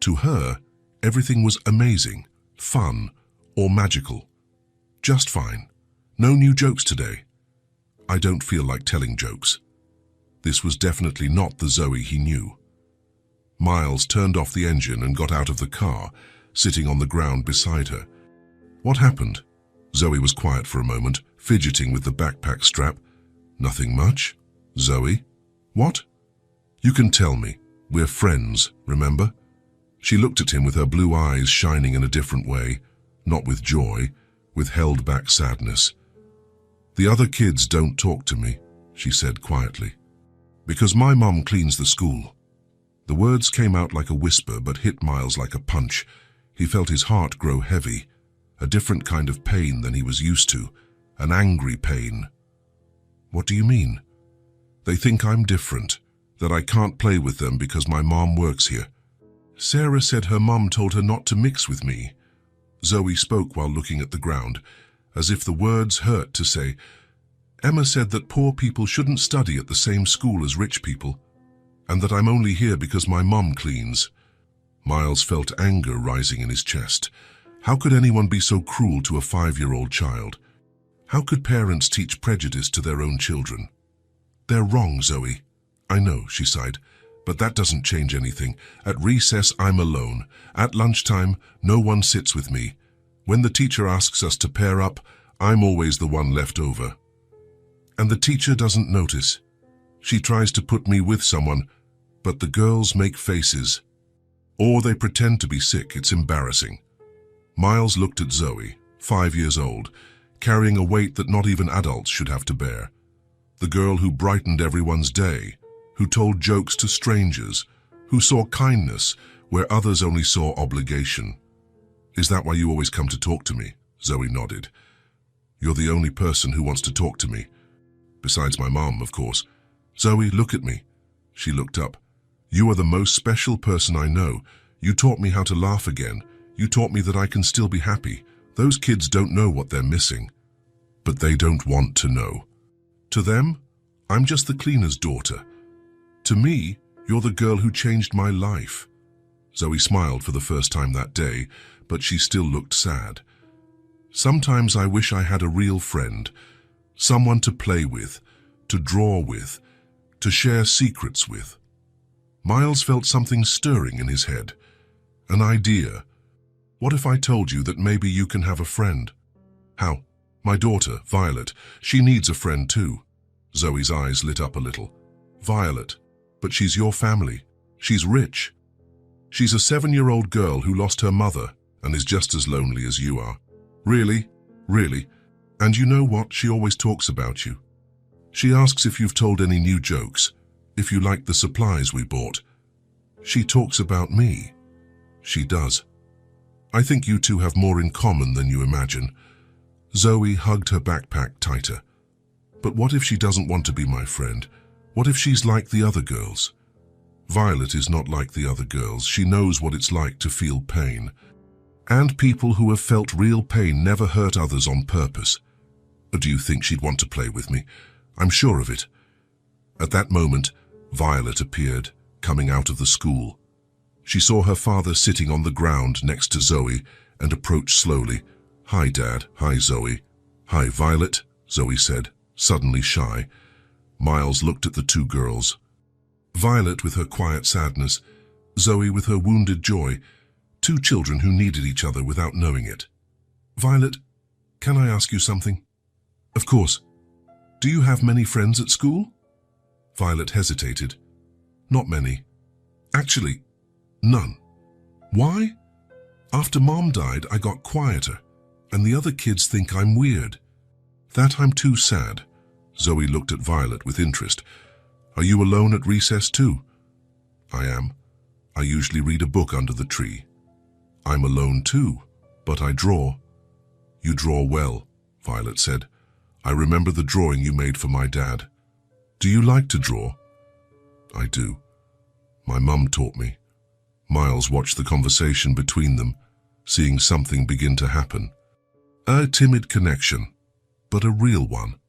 To her, everything was amazing, fun, or magical. Just fine. No new jokes today. I don't feel like telling jokes. This was definitely not the Zoe he knew. Miles turned off the engine and got out of the car, sitting on the ground beside her. "What happened?" Zoe was quiet for a moment, fidgeting with the backpack strap. "Nothing much." "Zoe?" "What?" "You can tell me. We're friends, remember?" She looked at him with her blue eyes shining in a different way, not with joy, with held-back sadness. "The other kids don't talk to me," she said quietly. "Because my mum cleans the school." The words came out like a whisper but hit Miles like a punch. He felt his heart grow heavy, a different kind of pain than he was used to, an angry pain. "What do you mean?" "They think I'm different, that I can't play with them because my mom works here. Sarah said her mum told her not to mix with me." Zoe spoke while looking at the ground, as if the words hurt to say. "Emma said that poor people shouldn't study at the same school as rich people, and that I'm only here because my mum cleans." Miles felt anger rising in his chest. How could anyone be so cruel to a 5-year-old child? How could parents teach prejudice to their own children? "They're wrong, Zoe." "I know," she sighed, "but that doesn't change anything. At recess, I'm alone. At lunchtime, no one sits with me. When the teacher asks us to pair up, I'm always the one left over. And the teacher doesn't notice. She tries to put me with someone, but the girls make faces. Or they pretend to be sick. It's embarrassing." Miles looked at Zoe, 5 years old, carrying a weight that not even adults should have to bear. The girl who brightened everyone's day, who told jokes to strangers, who saw kindness where others only saw obligation. "Is that why you always come to talk to me?" Zoe nodded. "You're the only person who wants to talk to me. Besides my mom, of course." "Zoe, look at me." She looked up. "You are the most special person I know. You taught me how to laugh again. You taught me that I can still be happy. Those kids don't know what they're missing. But they don't want to know. To them, I'm just the cleaner's daughter. To me, you're the girl who changed my life." Zoe smiled for the first time that day, but she still looked sad. "Sometimes I wish I had a real friend, someone to play with, to draw with, to share secrets with." Miles felt something stirring in his head. An idea. "What if I told you that maybe you can have a friend?" "How?" "My daughter, Violet. She needs a friend too." Zoe's eyes lit up a little. "Violet? But she's your family. She's rich. She's a 7-year-old girl who lost her mother and is just as lonely as you are." "Really? Really? And you know what? She always talks about you. She asks if you've told any new jokes, if you like the supplies we bought. She talks about me." "She does. I think you two have more in common than you imagine." Zoe hugged her backpack tighter. "But what if she doesn't want to be my friend? What if she's like the other girls?" "Violet is not like the other girls. She knows what it's like to feel pain." And people who have felt real pain never hurt others on purpose. Do you think she'd want to play with me? I'm sure of it. At that moment, Violet appeared, coming out of the school. She saw her father sitting on the ground next to Zoe and approached slowly. "Hi, Dad." "Hi, Zoe." "Hi, Violet," Zoe said, suddenly shy. Miles looked at the two girls. Violet with her quiet sadness, Zoe with her wounded joy, two children who needed each other without knowing it. "Violet, can I ask you something?" "Of course. Do you have many friends at school?" Violet hesitated. "Not many. Actually, none." "Why?" "After Mom died, I got quieter, and the other kids think I'm weird." "That I'm too sad." Zoe looked at Violet with interest. "Are you alone at recess too?" "I am. I usually read a book under the tree." "I'm alone too, but I draw." "You draw well," Violet said. "I remember the drawing you made for my dad." "Do you like to draw?" "I do. My mum taught me." Miles watched the conversation between them, seeing something begin to happen. A timid connection, but a real one.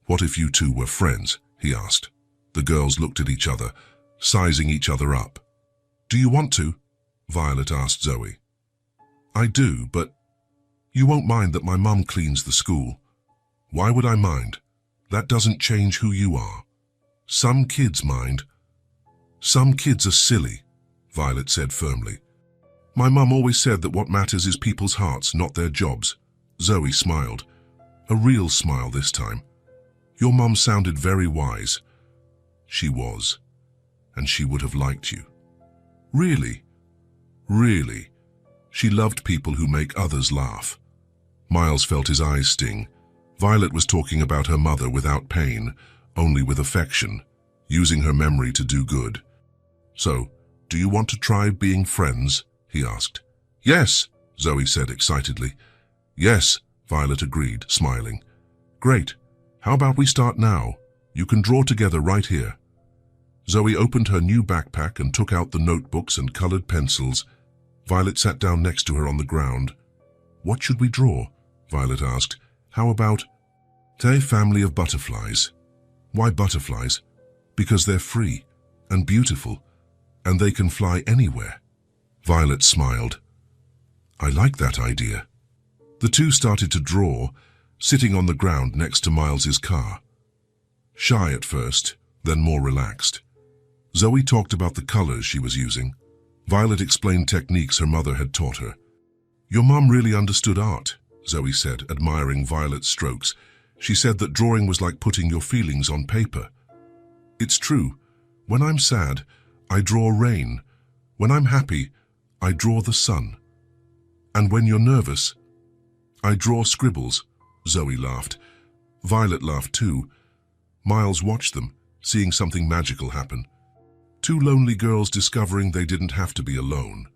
"What if you two were friends?" he asked. The girls looked at each other, sizing each other up. "Do you want to?" Violet asked Zoe. "I do, but you won't mind that my mum cleans the school." "Why would I mind? That doesn't change who you are." "Some kids mind." "Some kids are silly," Violet said firmly. "My mum always said that what matters is people's hearts, not their jobs." Zoe smiled. A real smile this time. "Your mum sounded very wise." "She was, and she would have liked you." "Really?" "Really. She loved people who make others laugh." Miles felt his eyes sting. Violet was talking about her mother without pain, only with affection, using her memory to do good. "So, do you want to try being friends?" he asked. "Yes," Zoe said excitedly. "Yes," Violet agreed, smiling. "Great. How about we start now? You can draw together right here." Zoe opened her new backpack and took out the notebooks and colored pencils. Violet sat down next to her on the ground. "What should we draw?" Violet asked. "How about a family of butterflies?" "Why butterflies?" "Because they're free and beautiful, and they can fly anywhere." Violet smiled. "I like that idea." The two started to draw, sitting on the ground next to Miles's car. Shy at first, then more relaxed. Zoe talked about the colors she was using. Violet explained techniques her mother had taught her. "Your mom really understood art," Zoe said, admiring Violet's strokes. "She said that drawing was like putting your feelings on paper." "It's true. When I'm sad, I draw rain. When I'm happy, I draw the sun. And when you're nervous, I draw scribbles." Zoe laughed. Violet laughed too. Miles watched them, seeing something magical happen. Two lonely girls discovering they didn't have to be alone.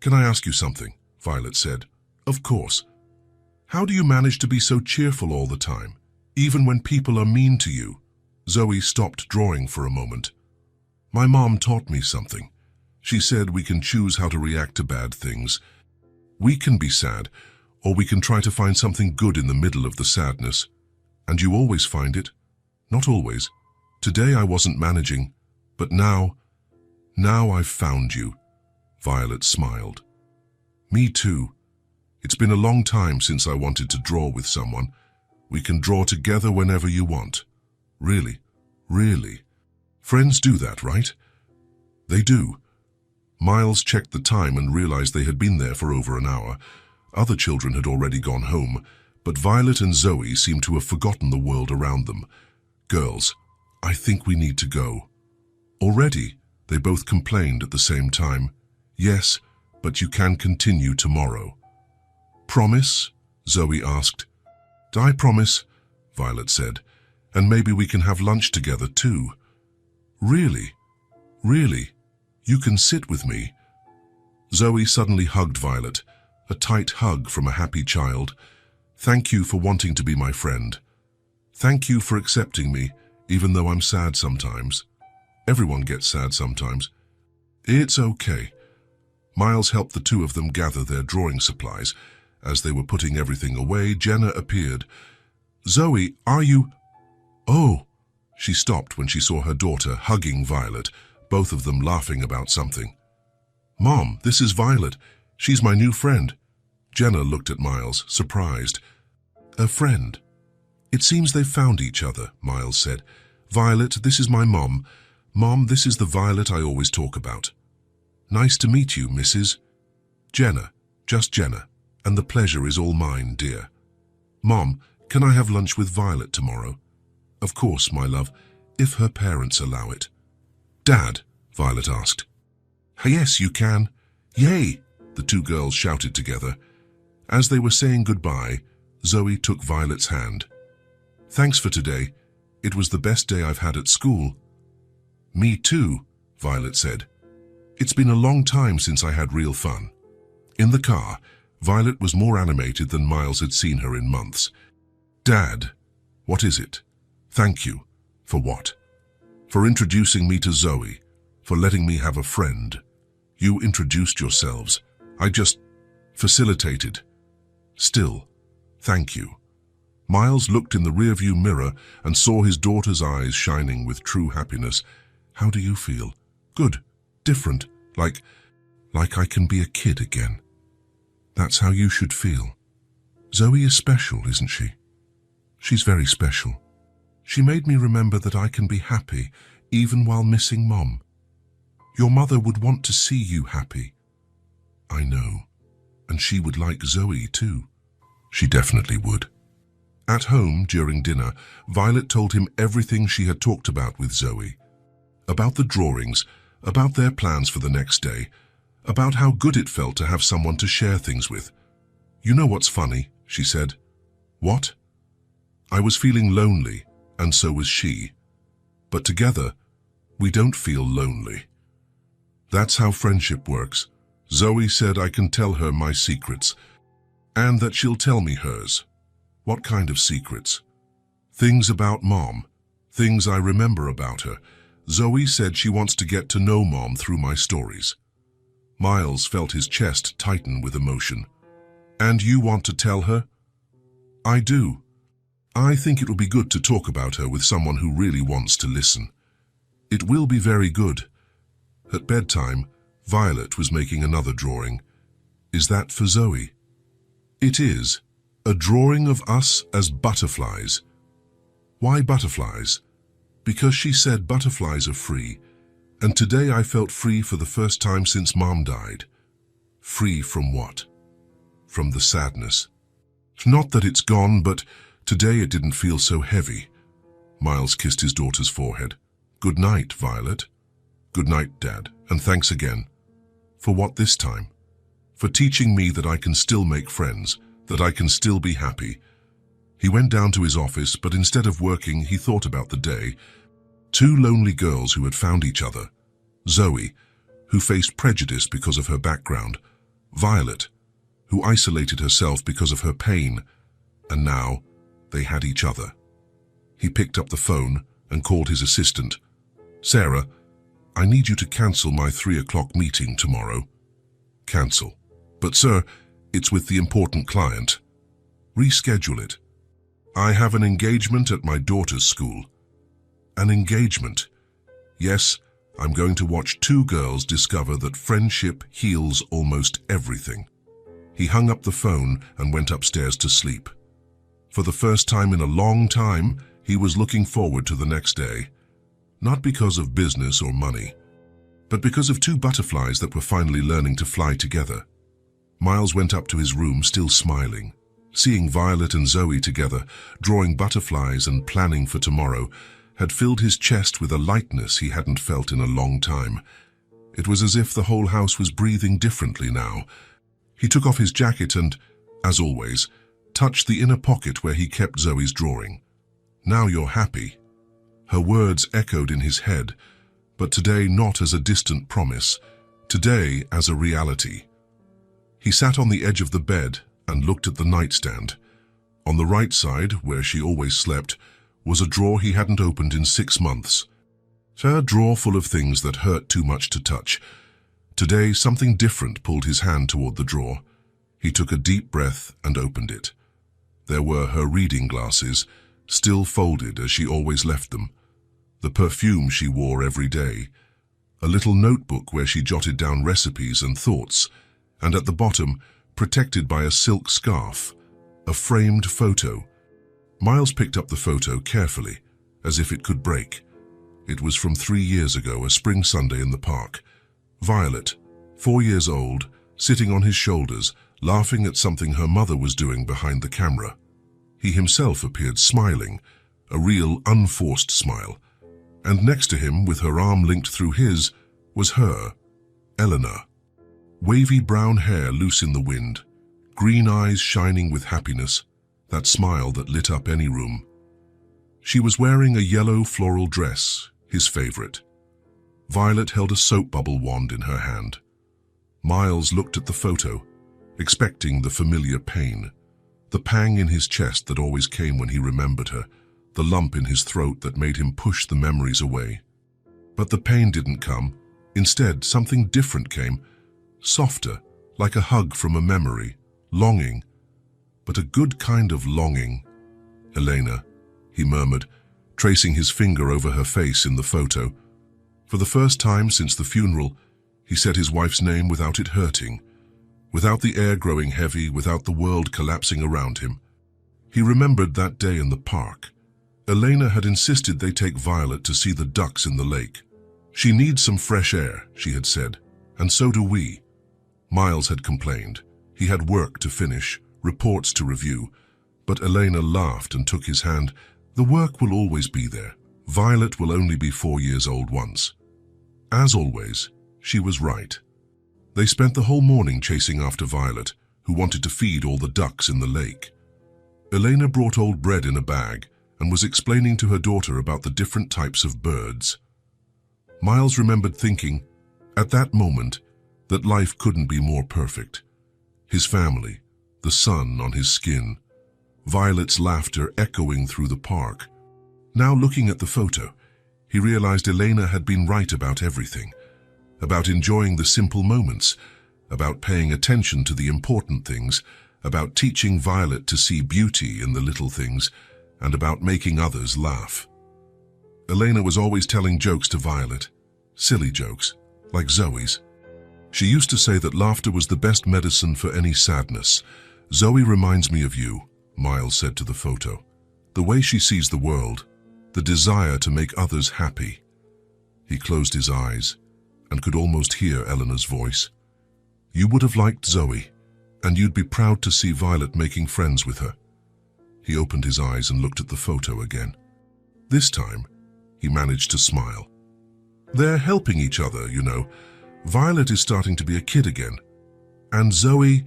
"Can I ask you something?" Violet said. "Of course. How do you manage to be so cheerful all the time, even when people are mean to you?" Zoe stopped drawing for a moment. "My mom taught me something. She said we can choose how to react to bad things. We can be sad, or we can try to find something good in the middle of the sadness. And you always find it." "Not always. Today I wasn't managing, but now I've found you." Violet smiled. "Me too. It's been a long time since I wanted to draw with someone. We can draw together whenever you want." "Really? Really? Friends do that, right?" "They do." Miles checked the time and realized they had been there for over an hour. Other children had already gone home, but Violet and Zoe seemed to have forgotten the world around them. "Girls, I think we need to go." "Already?" They both complained at the same time. "Yes, but you can continue tomorrow." "Promise?" Zoe asked. "I promise," Violet said. "And maybe we can have lunch together too." "Really? Really? You can sit with me?" Zoe suddenly hugged Violet, a tight hug from a happy child. "Thank you for wanting to be my friend. Thank you for accepting me, even though I'm sad sometimes. Everyone gets sad sometimes. It's okay. Miles helped the two of them gather their drawing supplies. As they were putting everything away, Jenna appeared. "Zoe, are you—" "Oh!" She stopped when she saw her daughter hugging Violet, both of them laughing about something. "Mom, this is Violet. She's my new friend." Jenna looked at Miles, surprised. "A friend? It seems they've found each other," Miles said. "Violet, this is my mom. Mom, this is the Violet I always talk about." "Nice to meet you, Mrs. Jenna, just Jenna, and the pleasure is all mine, dear." "Mom, can I have lunch with Violet tomorrow?" "Of course, my love, if her parents allow it." "Dad," Violet asked. "Yes, you can." "Yay!" the two girls shouted together. As they were saying goodbye, Zoe took Violet's hand. "Thanks for today. It was the best day I've had at school." "Me too," Violet said. "It's been a long time since I had real fun." In the car, Violet was more animated than Miles had seen her in months. "Dad, what is it? Thank you." "For what?" "For introducing me to Zoe, for letting me have a friend. You introduced yourselves. I just facilitated. Still, thank you." Miles looked in the rearview mirror and saw his daughter's eyes shining with true happiness. "How do you feel?" "Good. Different. Like I can be a kid again." "That's how you should feel. Zoe is special, isn't she?" "She's very special. She made me remember that I can be happy even while missing Mom. Your mother would want to see you happy." "I know. And she would like Zoe too." "She definitely would." At home, during dinner, Violet told him everything she had talked about with Zoe. About the drawings, about their plans for the next day, about how good it felt to have someone to share things with. "You know what's funny?" she said. "What?" "I was feeling lonely, and so was she. But together, we don't feel lonely. That's how friendship works. Zoe said I can tell her my secrets, and that she'll tell me hers." "What kind of secrets?" "Things about Mom, things I remember about her. Zoe said she wants to get to know Mom through my stories." Miles felt his chest tighten with emotion. "And you want to tell her?" "I do. I think it will be good to talk about her with someone who really wants to listen. It will be very good." At bedtime, Violet was making another drawing. "Is that for Zoe?" "It is. A drawing of us as butterflies." "Why butterflies?" "Because she said butterflies are free, and today I felt free for the first time since Mom died." "Free from what?" "From the sadness. Not that it's gone, but today it didn't feel so heavy." Miles kissed his daughter's forehead. "Good night, Violet." "Good night, Dad, and thanks again." "For what this time?" "For teaching me that I can still make friends, that I can still be happy." He went down to his office, but instead of working, he thought about the day. Two lonely girls who had found each other. Zoe, who faced prejudice because of her background. Violet, who isolated herself because of her pain. And now, they had each other. He picked up the phone and called his assistant. "Sarah, I need you to cancel my 3 o'clock meeting tomorrow." "Cancel." "But sir, it's with the important client." "Reschedule it." "I have an engagement at my daughter's school." "An engagement?" "Yes, I'm going to watch two girls discover that friendship heals almost everything." He hung up the phone and went upstairs to sleep. For the first time in a long time, he was looking forward to the next day. Not because of business or money, but because of two butterflies that were finally learning to fly together. Miles went up to his room still smiling. Seeing Violet and Zoe together, drawing butterflies and planning for tomorrow, had filled his chest with a lightness he hadn't felt in a long time. It was as if the whole house was breathing differently now. He took off his jacket and, as always, touched the inner pocket where he kept Zoe's drawing. "Now you're happy." Her words echoed in his head, but today not as a distant promise, today as a reality. He sat on the edge of the bed and looked at the nightstand. On the right side, where she always slept, was a drawer he hadn't opened in 6 months. A drawer full of things that hurt too much to touch. Today, something different pulled his hand toward the drawer. He took a deep breath and opened it. There were her reading glasses, still folded as she always left them, the perfume she wore every day, a little notebook where she jotted down recipes and thoughts, and at the bottom, protected by a silk scarf, a framed photo. Miles picked up the photo carefully, as if it could break. It was from 3 years ago, a spring Sunday in the park. Violet, 4 years old, sitting on his shoulders, laughing at something her mother was doing behind the camera. He himself appeared smiling, a real unforced smile. And next to him, with her arm linked through his, was her, Eleanor. Wavy brown hair loose in the wind, green eyes shining with happiness, that smile that lit up any room. She was wearing a yellow floral dress, his favorite. Violet held a soap bubble wand in her hand. Miles looked at the photo, expecting the familiar pain, the pang in his chest that always came when he remembered her, the lump in his throat that made him push the memories away. But the pain didn't come. Instead, something different came, softer, like a hug from a memory, longing, but a good kind of longing. "Elena," he murmured, tracing his finger over her face in the photo. For the first time since the funeral, he said his wife's name without it hurting, without the air growing heavy, without the world collapsing around him. He remembered that day in the park. Elena had insisted they take Violet to see the ducks in the lake. "She needs some fresh air," she had said, "and so do we." Miles had complained. He had work to finish, reports to review. But Elena laughed and took his hand. "The work will always be there. Violet will only be 4 years old once." As always, she was right. They spent the whole morning chasing after Violet, who wanted to feed all the ducks in the lake. Elena brought old bread in a bag and was explaining to her daughter about the different types of birds. Miles remembered thinking, at that moment, that life couldn't be more perfect. His family, the sun on his skin, Violet's laughter echoing through the park. Now looking at the photo, he realized Elena had been right about everything, about enjoying the simple moments, about paying attention to the important things, about teaching Violet to see beauty in the little things, and about making others laugh. Elena was always telling jokes to Violet, silly jokes, like Zoe's. She used to say that laughter was the best medicine for any sadness. "Zoe reminds me of you," Miles said to the photo. "The way she sees the world, the desire to make others happy." He closed his eyes and could almost hear Eleanor's voice. "You would have liked Zoe, and you'd be proud to see Violet making friends with her." He opened his eyes and looked at the photo again. This time, he managed to smile. "They're helping each other, you know. Violet is starting to be a kid again. And Zoe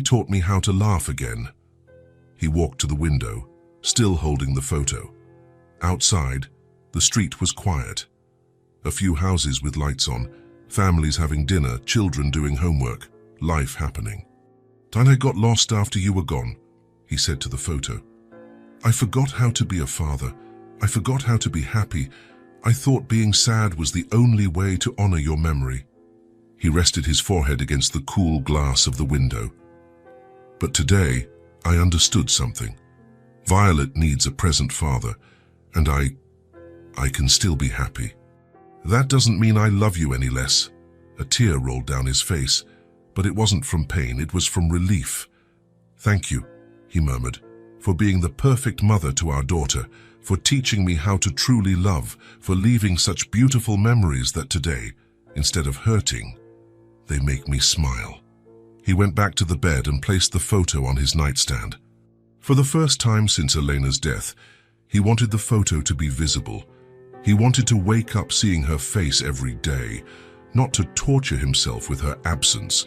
taught me how to laugh again." He walked to the window, still holding the photo. Outside, the street was quiet. A few houses with lights on, families having dinner, children doing homework, life happening. "I got lost after you were gone," he said to the photo. "I forgot how to be a father. I forgot how to be happy. I thought being sad was the only way to honor your memory." He rested his forehead against the cool glass of the window. "But today, I understood something. Violet needs a present father, and I can still be happy. That doesn't mean I love you any less." A tear rolled down his face, but it wasn't from pain, it was from relief. "Thank you," he murmured, "for being the perfect mother to our daughter, for teaching me how to truly love, for leaving such beautiful memories that today, instead of hurting, they make me smile." He went back to the bed and placed the photo on his nightstand. For the first time since Elena's death, he wanted the photo to be visible. He wanted to wake up seeing her face every day, not to torture himself with her absence,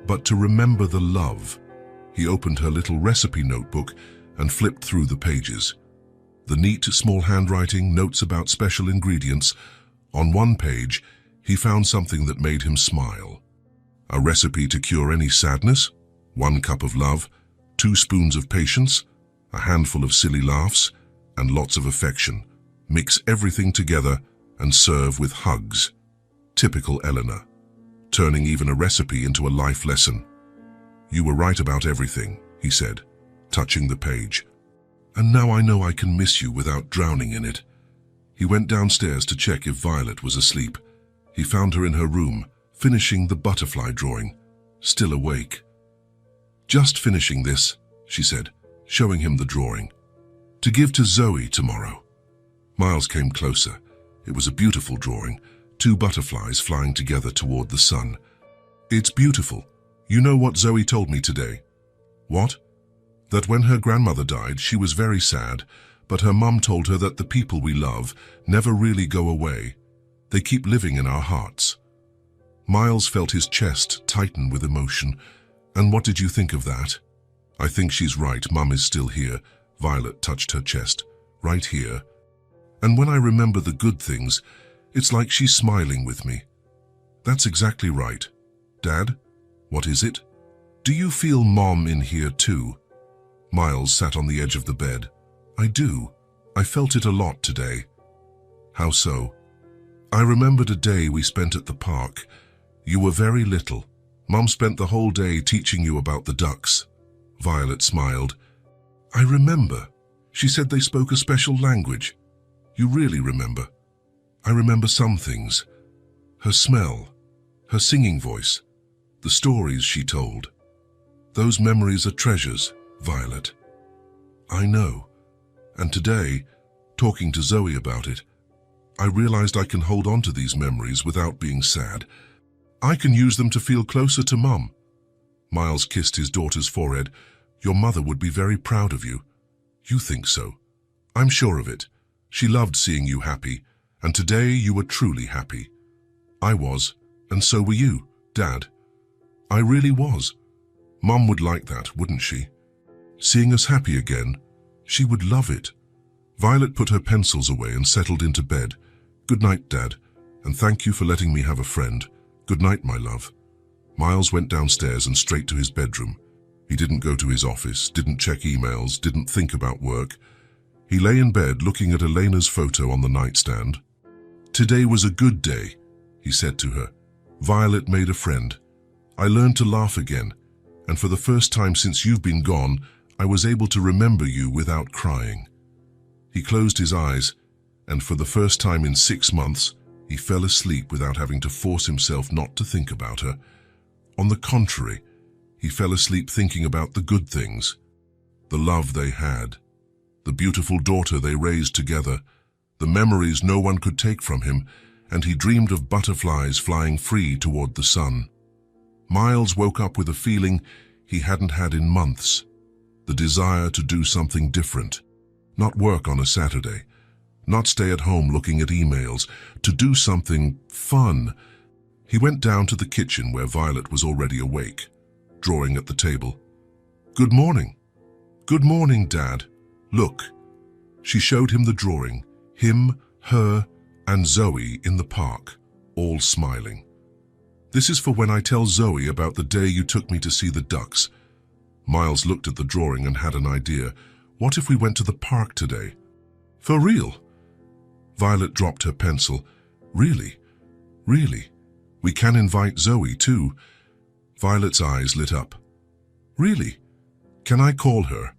but to remember the love. He opened her little recipe notebook and flipped through the pages. The neat, small handwriting, notes about special ingredients. On one page, he found something that made him smile. A recipe to cure any sadness, 1 cup of love, 2 spoons of patience, a handful of silly laughs, and lots of affection. Mix everything together and serve with hugs. Typical Eleanor. turning even a recipe into a life lesson. "You were right about everything," he said, touching the page. "And now I know I can miss you without drowning in it." He went downstairs to check if Violet was asleep. He found her in her room, finishing the butterfly drawing, still awake. "Just finishing this," she said, showing him the drawing. "To give to Zoe tomorrow." Miles came closer. It was a beautiful drawing, 2 butterflies flying together toward the sun. "It's beautiful. You know what Zoe told me today?" "What?" "That when her grandmother died, she was very sad, but her mum told her that the people we love never really go away. They keep living in our hearts." Miles felt his chest tighten with emotion. "And what did you think of that?" "I think she's right. Mum is still here." Violet touched her chest. "Right here. And when I remember the good things, it's like she's smiling with me." "That's exactly right." "Dad, what is it?" "Do you feel Mom in here too?" Miles sat on the edge of the bed. "I do. I felt it a lot today." "How so?" "I remembered a day we spent at the park. You were very little. Mom spent the whole day teaching you about the ducks." Violet smiled. "I remember. She said they spoke a special language." "You really remember?" "I remember some things. Her smell, her singing voice, the stories she told. Those memories are treasures, Violet." "I know. And today, talking to Zoe about it, I realized I can hold on to these memories without being sad. I can use them to feel closer to Mum." Miles kissed his daughter's forehead. "Your mother would be very proud of you." "You think so?" "I'm sure of it. She loved seeing you happy, and today you were truly happy." "I was, and so were you, Dad." "I really was. Mum would like that, wouldn't she? Seeing us happy again, she would love it." Violet put her pencils away and settled into bed. "Good night, Dad, and thank you for letting me have a friend. Good night, my love." Miles went downstairs and straight to his bedroom. He didn't go to his office, didn't check emails, didn't think about work. He lay in bed looking at Elena's photo on the nightstand. "Today was a good day," he said to her. "Violet made a friend. I learned to laugh again, and for the first time since you've been gone, I was able to remember you without crying." He closed his eyes, and for the first time in 6 months, he fell asleep without having to force himself not to think about her. On the contrary, he fell asleep thinking about the good things, the love they had, the beautiful daughter they raised together, the memories no one could take from him, and he dreamed of butterflies flying free toward the sun. Miles woke up with a feeling he hadn't had in months, the desire to do something different, not work on a Saturday, not stay at home looking at emails, to do something fun. He went down to the kitchen where Violet was already awake, drawing at the table. "Good morning." "Good morning, Dad. Look." She showed him the drawing, him, her, and Zoe in the park, all smiling. "This is for when I tell Zoe about the day you took me to see the ducks." Miles looked at the drawing and had an idea. "What if we went to the park today?" "For real?" Violet dropped her pencil. "Really? Really? We can invite Zoe too." Violet's eyes lit up. "Really? Can I call her?"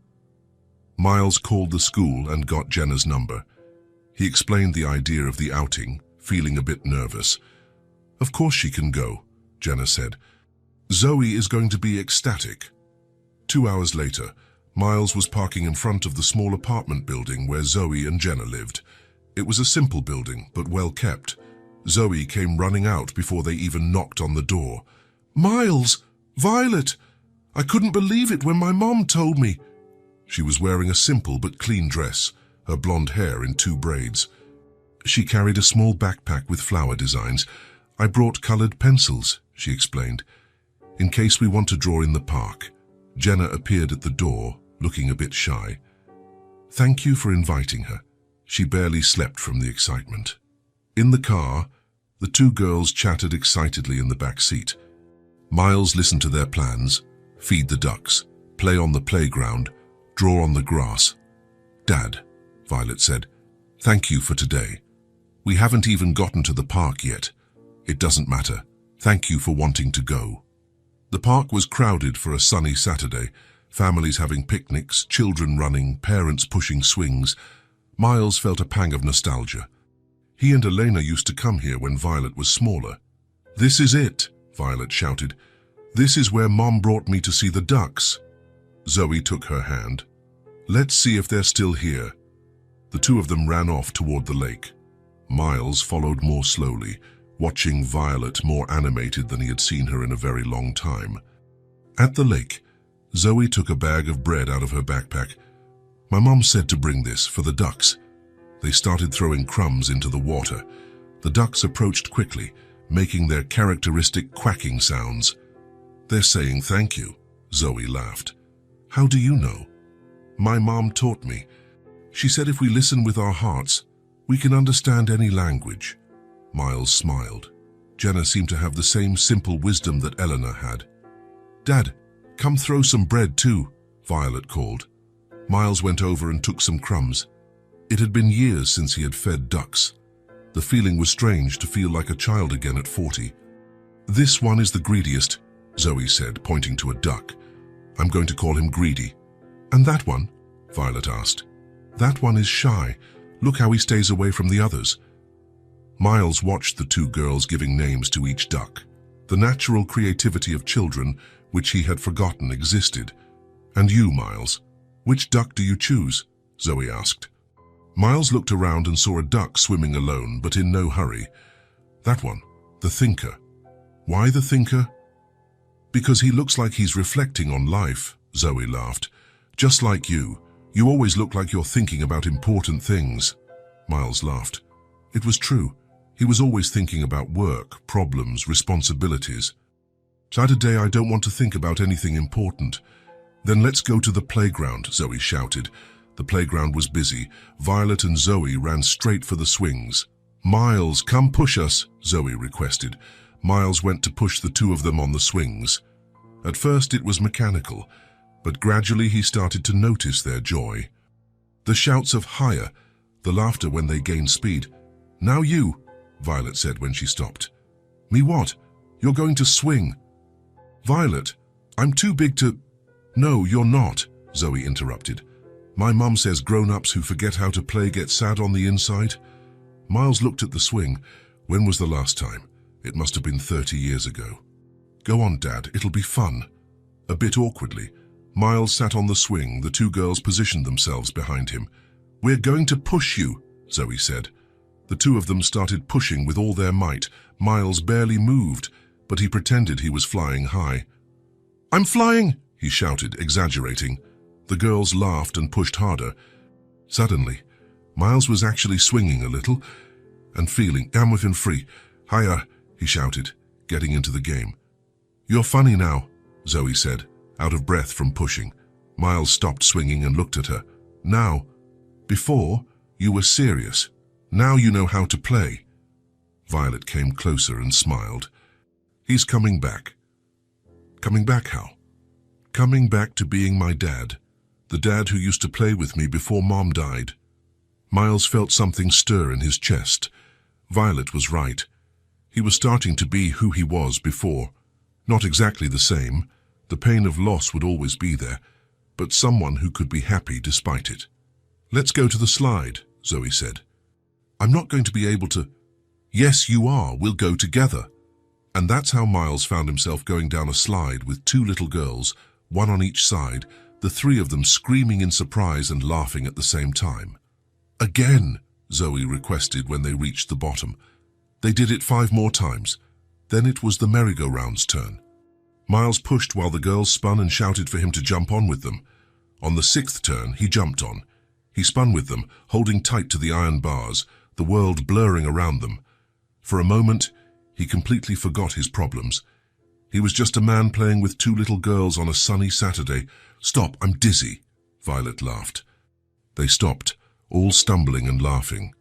Miles called the school and got Jenna's number. He explained the idea of the outing, feeling a bit nervous. "Of course she can go," Jenna said. "Zoe is going to be ecstatic." 2 hours later, Miles was parking in front of the small apartment building where Zoe and Jenna lived. It was a simple building, but well kept. Zoe came running out before they even knocked on the door. "Miles! Violet! I couldn't believe it when my mom told me." She was wearing a simple but clean dress, her blonde hair in 2 braids. She carried a small backpack with flower designs. "I brought colored pencils," she explained, "in case we want to draw in the park." Jenna appeared at the door, looking a bit shy. "Thank you for inviting her." She barely slept from the excitement. In the car, the 2 girls chatted excitedly in the back seat. Miles listened to their plans: feed the ducks, play on the playground, draw on the grass. "Dad," Violet said, "thank you for today. We haven't even gotten to the park yet." "It doesn't matter. Thank you for wanting to go." The park was crowded for a sunny Saturday, families having picnics, children running, parents pushing swings. Miles felt a pang of nostalgia. He and Elena used to come here when Violet was smaller. "This is it," Violet shouted. "This is where Mom brought me to see the ducks." Zoe took her hand. "Let's see if they're still here." The two of them ran off toward the lake. Miles followed more slowly, watching Violet more animated than he had seen her in a very long time. At the lake, Zoe took a bag of bread out of her backpack. "My mom said to bring this for the ducks." They started throwing crumbs into the water. The ducks approached quickly, making their characteristic quacking sounds. "They're saying thank you," Zoe laughed. "How do you know?" "My mom taught me. She said if we listen with our hearts, we can understand any language." Miles smiled. Jenna seemed to have the same simple wisdom that Eleanor had. "Dad, come throw some bread too," Violet called. Miles went over and took some crumbs. It had been years since he had fed ducks. The feeling was strange to feel like a child again at 40. "This one is the greediest," Zoe said, pointing to a duck. "I'm going to call him Greedy." "And that one?" Violet asked. "That one is shy. Look how he stays away from the others." Miles watched the two girls giving names to each duck. The natural creativity of children, which he had forgotten existed. "And you, Miles, which duck do you choose?" Zoe asked. Miles looked around and saw a duck swimming alone, but in no hurry. "That one, the thinker." "Why the thinker?" "Because he looks like he's reflecting on life," Zoe laughed. "Just like you. You always look like you're thinking about important things." Miles laughed. It was true. He was always thinking about work, problems, responsibilities. "Saturday, I don't want to think about anything important." "Then let's go to the playground," Zoe shouted. The playground was busy. Violet and Zoe ran straight for the swings. "Miles, come push us," Zoe requested. Miles went to push the two of them on the swings. At first it was mechanical, but gradually he started to notice their joy. The shouts of "higher," the laughter when they gained speed. "Now you," Violet said when she stopped. "Me what? You're going to swing." "Violet, I'm too big to—" "No, you're not," Zoe interrupted. "My mum says grown-ups who forget how to play get sad on the inside." Miles looked at the swing. When was the last time? It must have been 30 years ago. "Go on, Dad, it'll be fun." A bit awkwardly, Miles sat on the swing. The two girls positioned themselves behind him. "We're going to push you," Zoe said. The two of them started pushing with all their might. Miles barely moved, but he pretended he was flying high. "I'm flying!" he shouted, exaggerating. The girls laughed and pushed harder. Suddenly, Miles was actually swinging a little and feeling "I'm within free." "Higher," he shouted, getting into the game. "You're funny now," Zoe said, out of breath from pushing. Miles stopped swinging and looked at her. "Now, before, you were serious. Now you know how to play." Violet came closer and smiled. "He's coming back." "Coming back how?" "Coming back to being my dad. The dad who used to play with me before Mom died." Miles felt something stir in his chest. Violet was right. He was starting to be who he was before. Not exactly the same. The pain of loss would always be there, but someone who could be happy despite it. "Let's go to the slide," Zoe said. "I'm not going to be able to—" "Yes, you are. We'll go together." And that's how Miles found himself going down a slide with two little girls, one on each side, the three of them screaming in surprise and laughing at the same time. "Again," Zoe requested when they reached the bottom. They did it 5 more times. Then it was the merry-go-round's turn. Miles pushed while the girls spun and shouted for him to jump on with them. On the 6th turn, he jumped on. He spun with them, holding tight to the iron bars, the world blurring around them. For a moment, he completely forgot his problems. He was just a man playing with 2 little girls on a sunny Saturday. "Stop, I'm dizzy," Violet laughed. They stopped, all stumbling and laughing.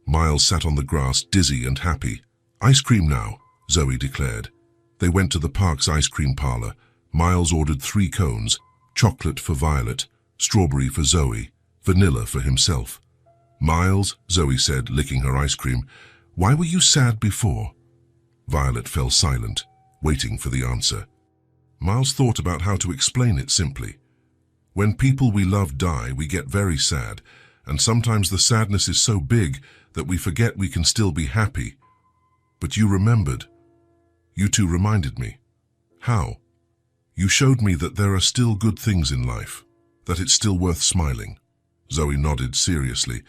Miles sat on the grass, dizzy and happy. "Ice cream now," Zoe declared. They went to the park's ice cream parlor. Miles ordered 3 cones, chocolate for Violet, strawberry for Zoe, vanilla for himself. "Miles," Zoe said, licking her ice cream, "why were you sad before?" Violet fell silent. waiting for the answer. Miles thought about how to explain it simply. When people we love die, we get very sad, and sometimes the sadness is so big that we forget we can still be happy. But you remembered. You two reminded me. How? You showed me that there are still good things in life, that it's still worth smiling. Zoe nodded seriously.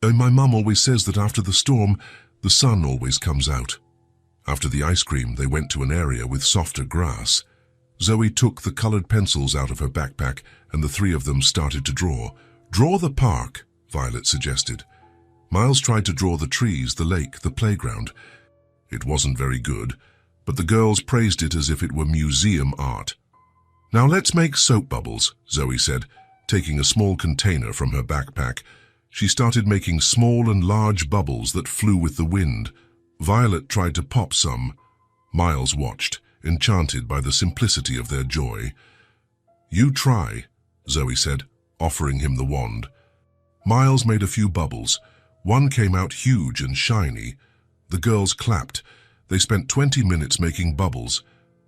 My mum always says that after the storm, the sun always comes out. After the ice cream, they went to an area with softer grass. Zoe took the colored pencils out of her backpack and the three of them started to draw. Draw the park, Violet suggested. Miles tried to draw the trees, the lake, the playground. It wasn't very good, but the girls praised it as if it were museum art. Now let's make soap bubbles, Zoe said, taking a small container from her backpack. She started making small and large bubbles that flew with the wind. Violet tried to pop some. Miles watched, enchanted by the simplicity of their joy. You try, Zoe said, offering him the wand. Miles made a few bubbles. One came out huge and shiny. The girls clapped. They spent 20 minutes making bubbles.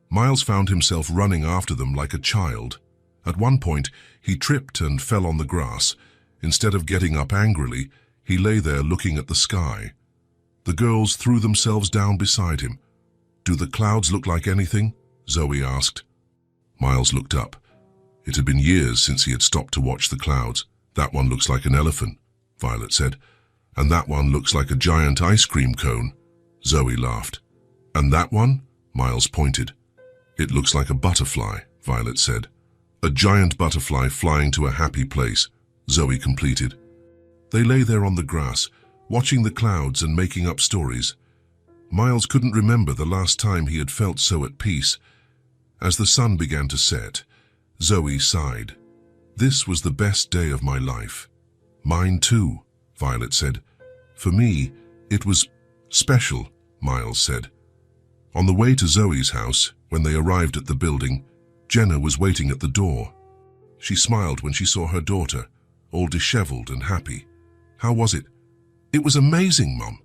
Miles found himself running after them like a child. At one point, he tripped and fell on the grass. Instead of getting up angrily, he lay there looking at the sky. The girls threw themselves down beside him. Do the clouds look like anything? Zoe asked. Miles looked up. It had been years since he had stopped to watch the clouds. That one looks like an elephant, Violet said. And that one looks like a giant ice cream cone. Zoe laughed. And that one? Miles pointed. It looks like a butterfly, Violet said. A giant butterfly flying to a happy place, Zoe completed. They lay there on the grass, watching the clouds and making up stories. Miles couldn't remember the last time he had felt so at peace. As the sun began to set, Zoe sighed. This was the best day of my life. Mine too, Violet said. For me, it was special, Miles said. On the way to Zoe's house, when they arrived at the building, Jenna was waiting at the door. She smiled when she saw her daughter, all disheveled and happy. How was it? It was amazing, Mum.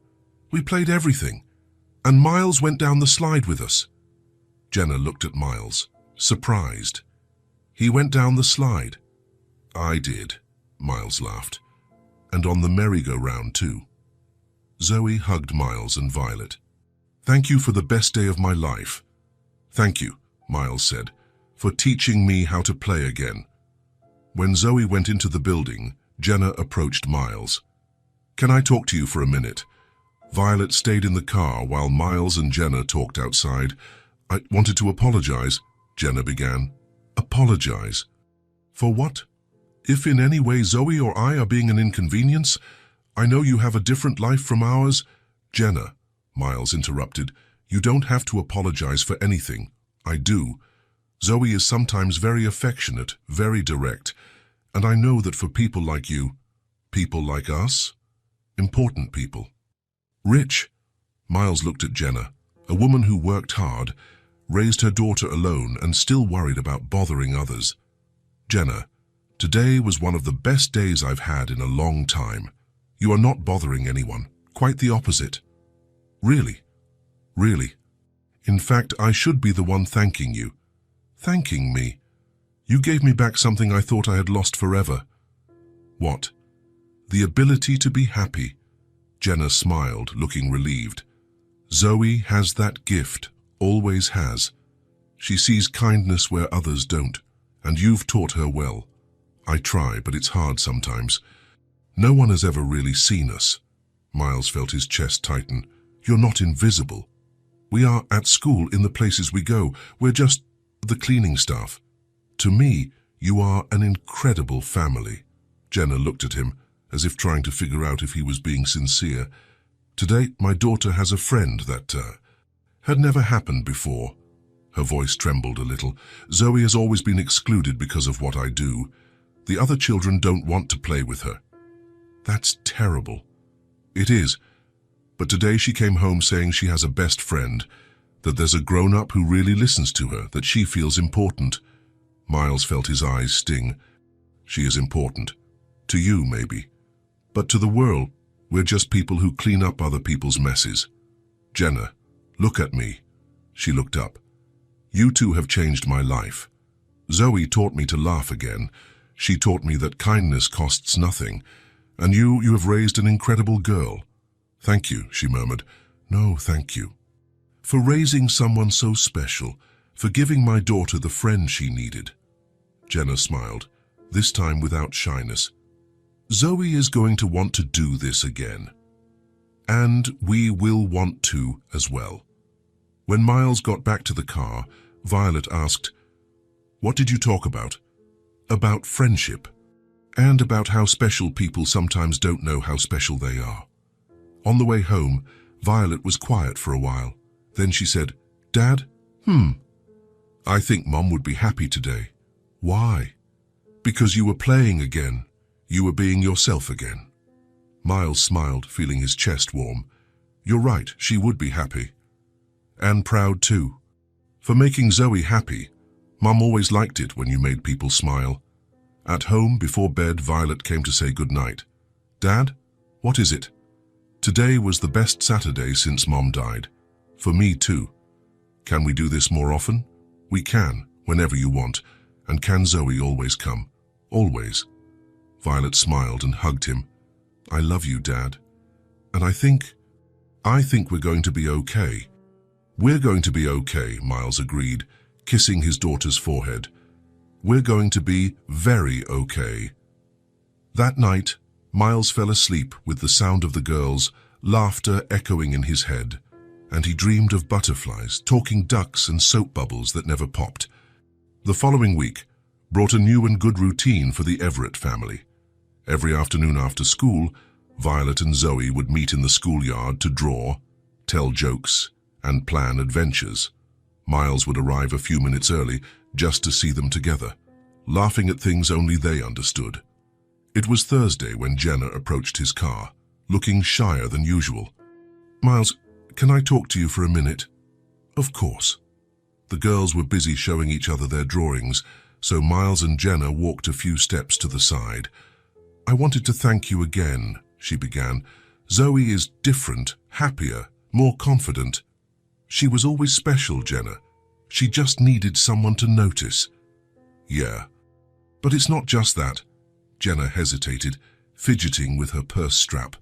We played everything. And Miles went down the slide with us. Jenna looked at Miles, surprised. He went down the slide. I did, Miles laughed. And on the merry-go-round too. Zoe hugged Miles and Violet. Thank you for the best day of my life. Thank you, Miles said, for teaching me how to play again. When Zoe went into the building, Jenna approached Miles. Can I talk to you for a minute? Violet stayed in the car while Miles and Jenna talked outside. I wanted to apologize, Jenna began. Apologize? For what? If in any way Zoe or I are being an inconvenience, I know you have a different life from ours. Jenna, Miles interrupted, you don't have to apologize for anything. I do. Zoe is sometimes very affectionate, very direct, and I know that for people like you, people like us, important people. Rich, Miles looked at Jenna, a woman who worked hard, raised her daughter alone and still worried about bothering others. Jenna, today was one of the best days I've had in a long time. You are not bothering anyone, quite the opposite. Really? Really? In fact, I should be the one thanking you. Thanking me? You gave me back something I thought I had lost forever. What? The ability to be happy. Jenna smiled, looking relieved. Zoe has that gift, always has. She sees kindness where others don't, and you've taught her well. I try, but it's hard sometimes. No one has ever really seen us. Miles felt his chest tighten. You're not invisible. We are at school in the places we go. We're just the cleaning staff. To me, you are an incredible family. Jenna looked at him, as if trying to figure out if he was being sincere. Today, my daughter has a friend that had never happened before. Her voice trembled a little. Zoe has always been excluded because of what I do. The other children don't want to play with her. That's terrible. It is. But today she came home saying she has a best friend, that there's a grown-up who really listens to her, that she feels important. Miles felt his eyes sting. She is important. To you, maybe. But to the world, we're just people who clean up other people's messes. Jenna, look at me. She looked up. You two have changed my life. Zoe taught me to laugh again. She taught me that kindness costs nothing. And you have raised an incredible girl. Thank you, she murmured. No, thank you. For raising someone so special, for giving my daughter the friend she needed. Jenna smiled, this time without shyness. Zoe is going to want to do this again. And we will want to as well. When Miles got back to the car, Violet asked, What did you talk about? About friendship, and about how special people sometimes don't know how special they are. On the way home, Violet was quiet for a while. Then she said, Dad, I think Mom would be happy today. Why? Because you were playing again. You were being yourself again. Miles smiled, feeling his chest warm. You're right, she would be happy. And proud too. For making Zoe happy, Mum always liked it when you made people smile. At home, before bed, Violet came to say goodnight. Dad, what is it? Today was the best Saturday since Mom died. For me too. Can we do this more often? We can, whenever you want. And can Zoe always come? Always. Violet smiled and hugged him. I love you, Dad. And I think we're going to be okay. We're going to be okay, Miles agreed, kissing his daughter's forehead. We're going to be very okay. That night, Miles fell asleep with the sound of the girls' laughter echoing in his head, and he dreamed of butterflies, talking ducks and soap bubbles that never popped. The following week brought a new and good routine for the Everett family. Every afternoon after school, Violet and Zoe would meet in the schoolyard to draw, tell jokes, and plan adventures. Miles would arrive a few minutes early just to see them together, laughing at things only they understood. It was Thursday when Jenna approached his car, looking shyer than usual. Miles, can I talk to you for a minute? Of course. The girls were busy showing each other their drawings, so Miles and Jenna walked a few steps to the side. I wanted to thank you again, she began. Zoe is different, happier, more confident. She was always special, Jenna. She just needed someone to notice. Yeah, but it's not just that. Jenna hesitated, fidgeting with her purse strap.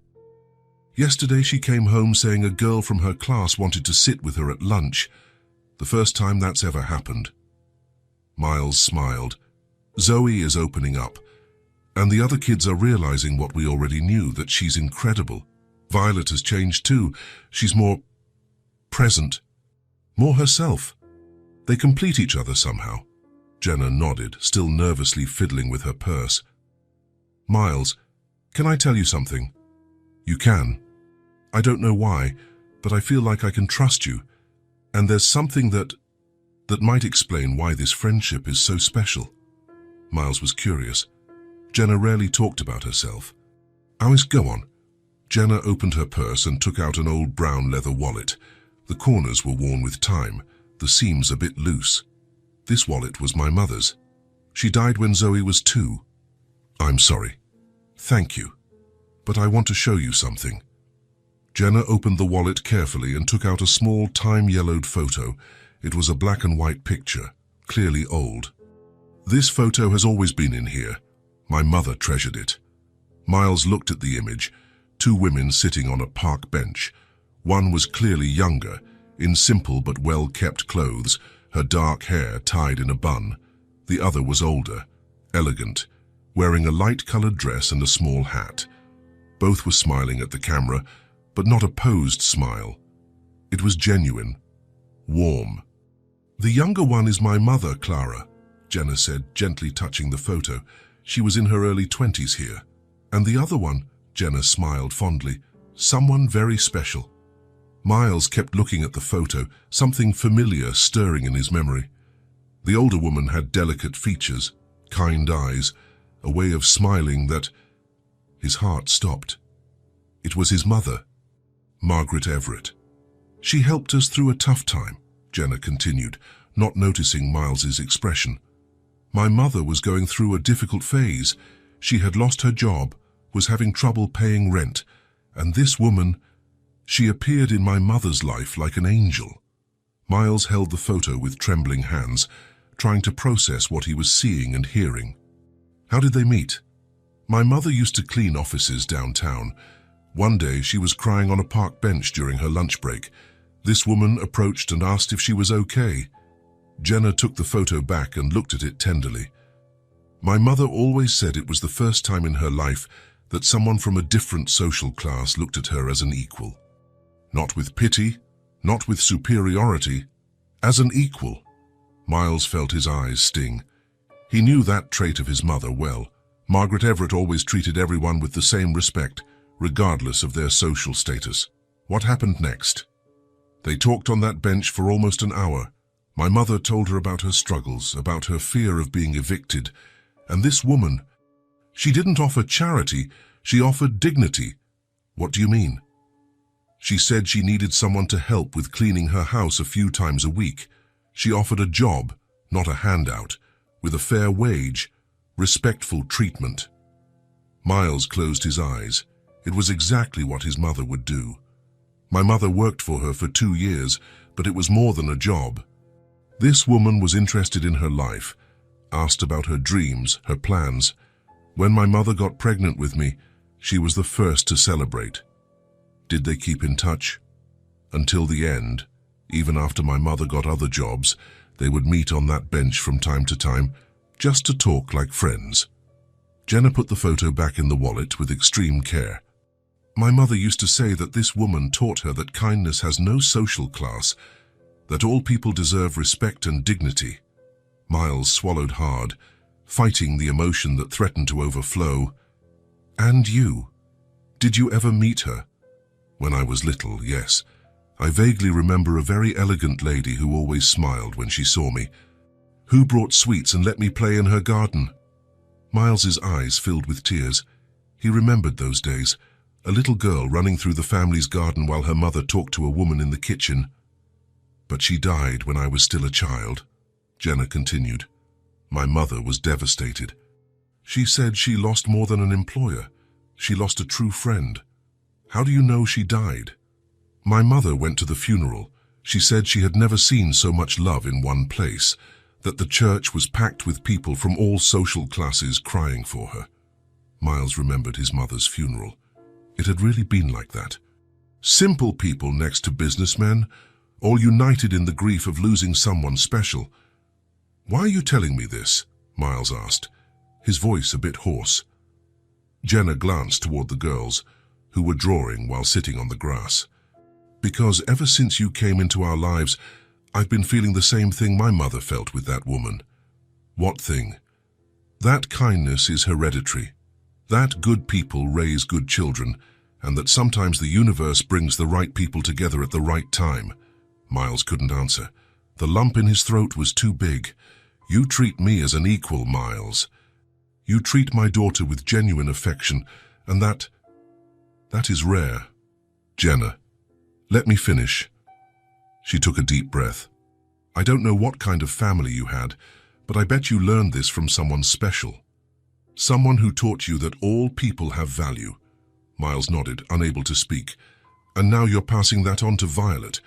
Yesterday she came home saying a girl from her class wanted to sit with her at lunch. The first time that's ever happened. Miles smiled. Zoe is opening up, and the other kids are realizing what we already knew, that she's incredible. Violet has changed too. She's more present, more herself. They complete each other somehow. Jenna nodded, still nervously fiddling with her purse. Miles, can I tell you something? You can. I don't know why, but I feel like I can trust you. And there's something that might explain why this friendship is so special. Miles was curious. Jenna rarely talked about herself. Go on. Jenna opened her purse and took out an old brown leather wallet. The corners were worn with time, the seams a bit loose. This wallet was my mother's. She died when Zoe was 2. I'm sorry. Thank you. But I want to show you something. Jenna opened the wallet carefully and took out a small, time-yellowed photo. It was a black and white picture, clearly old. This photo has always been in here. My mother treasured it. Miles looked at the image, 2 women sitting on a park bench. One was clearly younger, in simple but well-kept clothes, her dark hair tied in a bun. The other was older, elegant, wearing a light-colored dress and a small hat. Both were smiling at the camera, but not a posed smile. It was genuine, warm. The younger one is my mother, Clara, Jenna said, gently touching the photo. She was in her early 20s here. And the other one, Jenna smiled fondly, someone very special. Miles kept looking at the photo, something familiar stirring in his memory. The older woman had delicate features, kind eyes, a way of smiling that... His heart stopped. It was his mother, Margaret Everett. She helped us through a tough time, Jenna continued, not noticing Miles's expression. My mother was going through a difficult phase. She had lost her job, was having trouble paying rent, and this woman, she appeared in my mother's life like an angel. Miles held the photo with trembling hands, trying to process what he was seeing and hearing. How did they meet? My mother used to clean offices downtown. One day she was crying on a park bench during her lunch break. This woman approached and asked if she was okay. Jenna took the photo back and looked at it tenderly. My mother always said it was the first time in her life that someone from a different social class looked at her as an equal. Not with pity, not with superiority, as an equal. Miles felt his eyes sting. He knew that trait of his mother well. Margaret Everett always treated everyone with the same respect, regardless of their social status. What happened next? They talked on that bench for almost an hour. My mother told her about her struggles, about her fear of being evicted. And this woman, she didn't offer charity, she offered dignity. What do you mean? She said she needed someone to help with cleaning her house a few times a week. She offered a job, not a handout, with a fair wage, respectful treatment. Miles closed his eyes. It was exactly what his mother would do. My mother worked for her for 2 years, but it was more than a job. This woman was interested in her life, asked about her dreams, her plans. When my mother got pregnant with me, she was the first to celebrate. Did they keep in touch? Until the end, even after my mother got other jobs, they would meet on that bench from time to time, just to talk like friends. Jenna put the photo back in the wallet with extreme care. My mother used to say that this woman taught her that kindness has no social class, that all people deserve respect and dignity. Miles swallowed hard, fighting the emotion that threatened to overflow. And you? Did you ever meet her? When I was little, yes. I vaguely remember a very elegant lady who always smiled when she saw me. Who brought sweets and let me play in her garden? Miles's eyes filled with tears. He remembered those days, a little girl running through the family's garden while her mother talked to a woman in the kitchen. But she died when I was still a child, Jenna continued. My mother was devastated. She said she lost more than an employer. She lost a true friend. How do you know she died? My mother went to the funeral. She said she had never seen so much love in one place, that the church was packed with people from all social classes crying for her. Miles remembered his mother's funeral. It had really been like that. Simple people next to businessmen, all united in the grief of losing someone special. Why are you telling me this? Miles asked, his voice a bit hoarse. Jenna glanced toward the girls, who were drawing while sitting on the grass. Because ever since you came into our lives, I've been feeling the same thing my mother felt with that woman. What thing? That kindness is hereditary. That good people raise good children, and that sometimes the universe brings the right people together at the right time. Miles couldn't answer. The lump in his throat was too big. You treat me as an equal, Miles. You treat my daughter with genuine affection, and that is rare. Jenna, let me finish. She took a deep breath. I don't know what kind of family you had, but I bet you learned this from someone special. Someone who taught you that all people have value. Miles nodded, unable to speak. And now you're passing that on to Violet,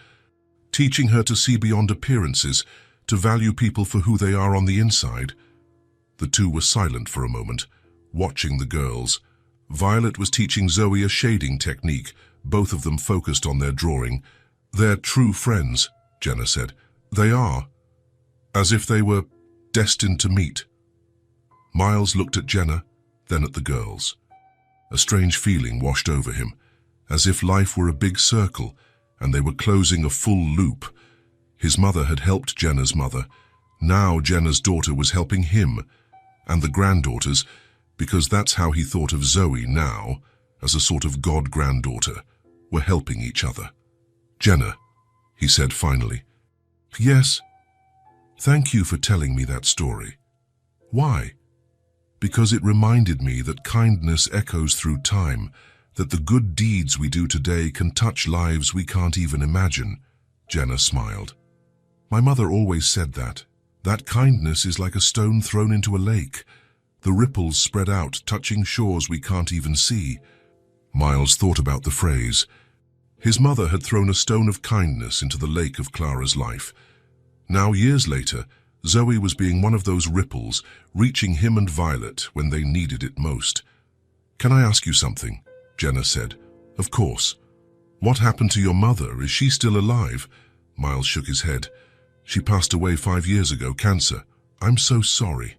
teaching her to see beyond appearances, to value people for who they are on the inside. The two were silent for a moment, watching the girls. Violet was teaching Zoe a shading technique, both of them focused on their drawing. They're true friends, Jenna said. They are. As if they were destined to meet. Miles looked at Jenna, then at the girls. A strange feeling washed over him, as if life were a big circle, and they were closing a full loop. His mother had helped Jenna's mother. Now Jenna's daughter was helping him, and the granddaughters, because that's how he thought of Zoe now, as a sort of god-granddaughter, were helping each other. Jenna, he said finally. Yes. Thank you for telling me that story. Why? Because it reminded me that kindness echoes through time, that the good deeds we do today can touch lives we can't even imagine. Jenna smiled. My mother always said that kindness is like a stone thrown into a lake. The ripples spread out, touching shores we can't even see. Miles thought about the phrase. His mother had thrown a stone of kindness into the lake of Clara's life. Now, years later, Zoe was being one of those ripples, reaching him and Violet when they needed it most. "Can I ask you something?" Jenna said. "Of course." "What happened to your mother? Is she still alive?" Miles shook his head. "She passed away 5 years ago, cancer." "I'm so sorry."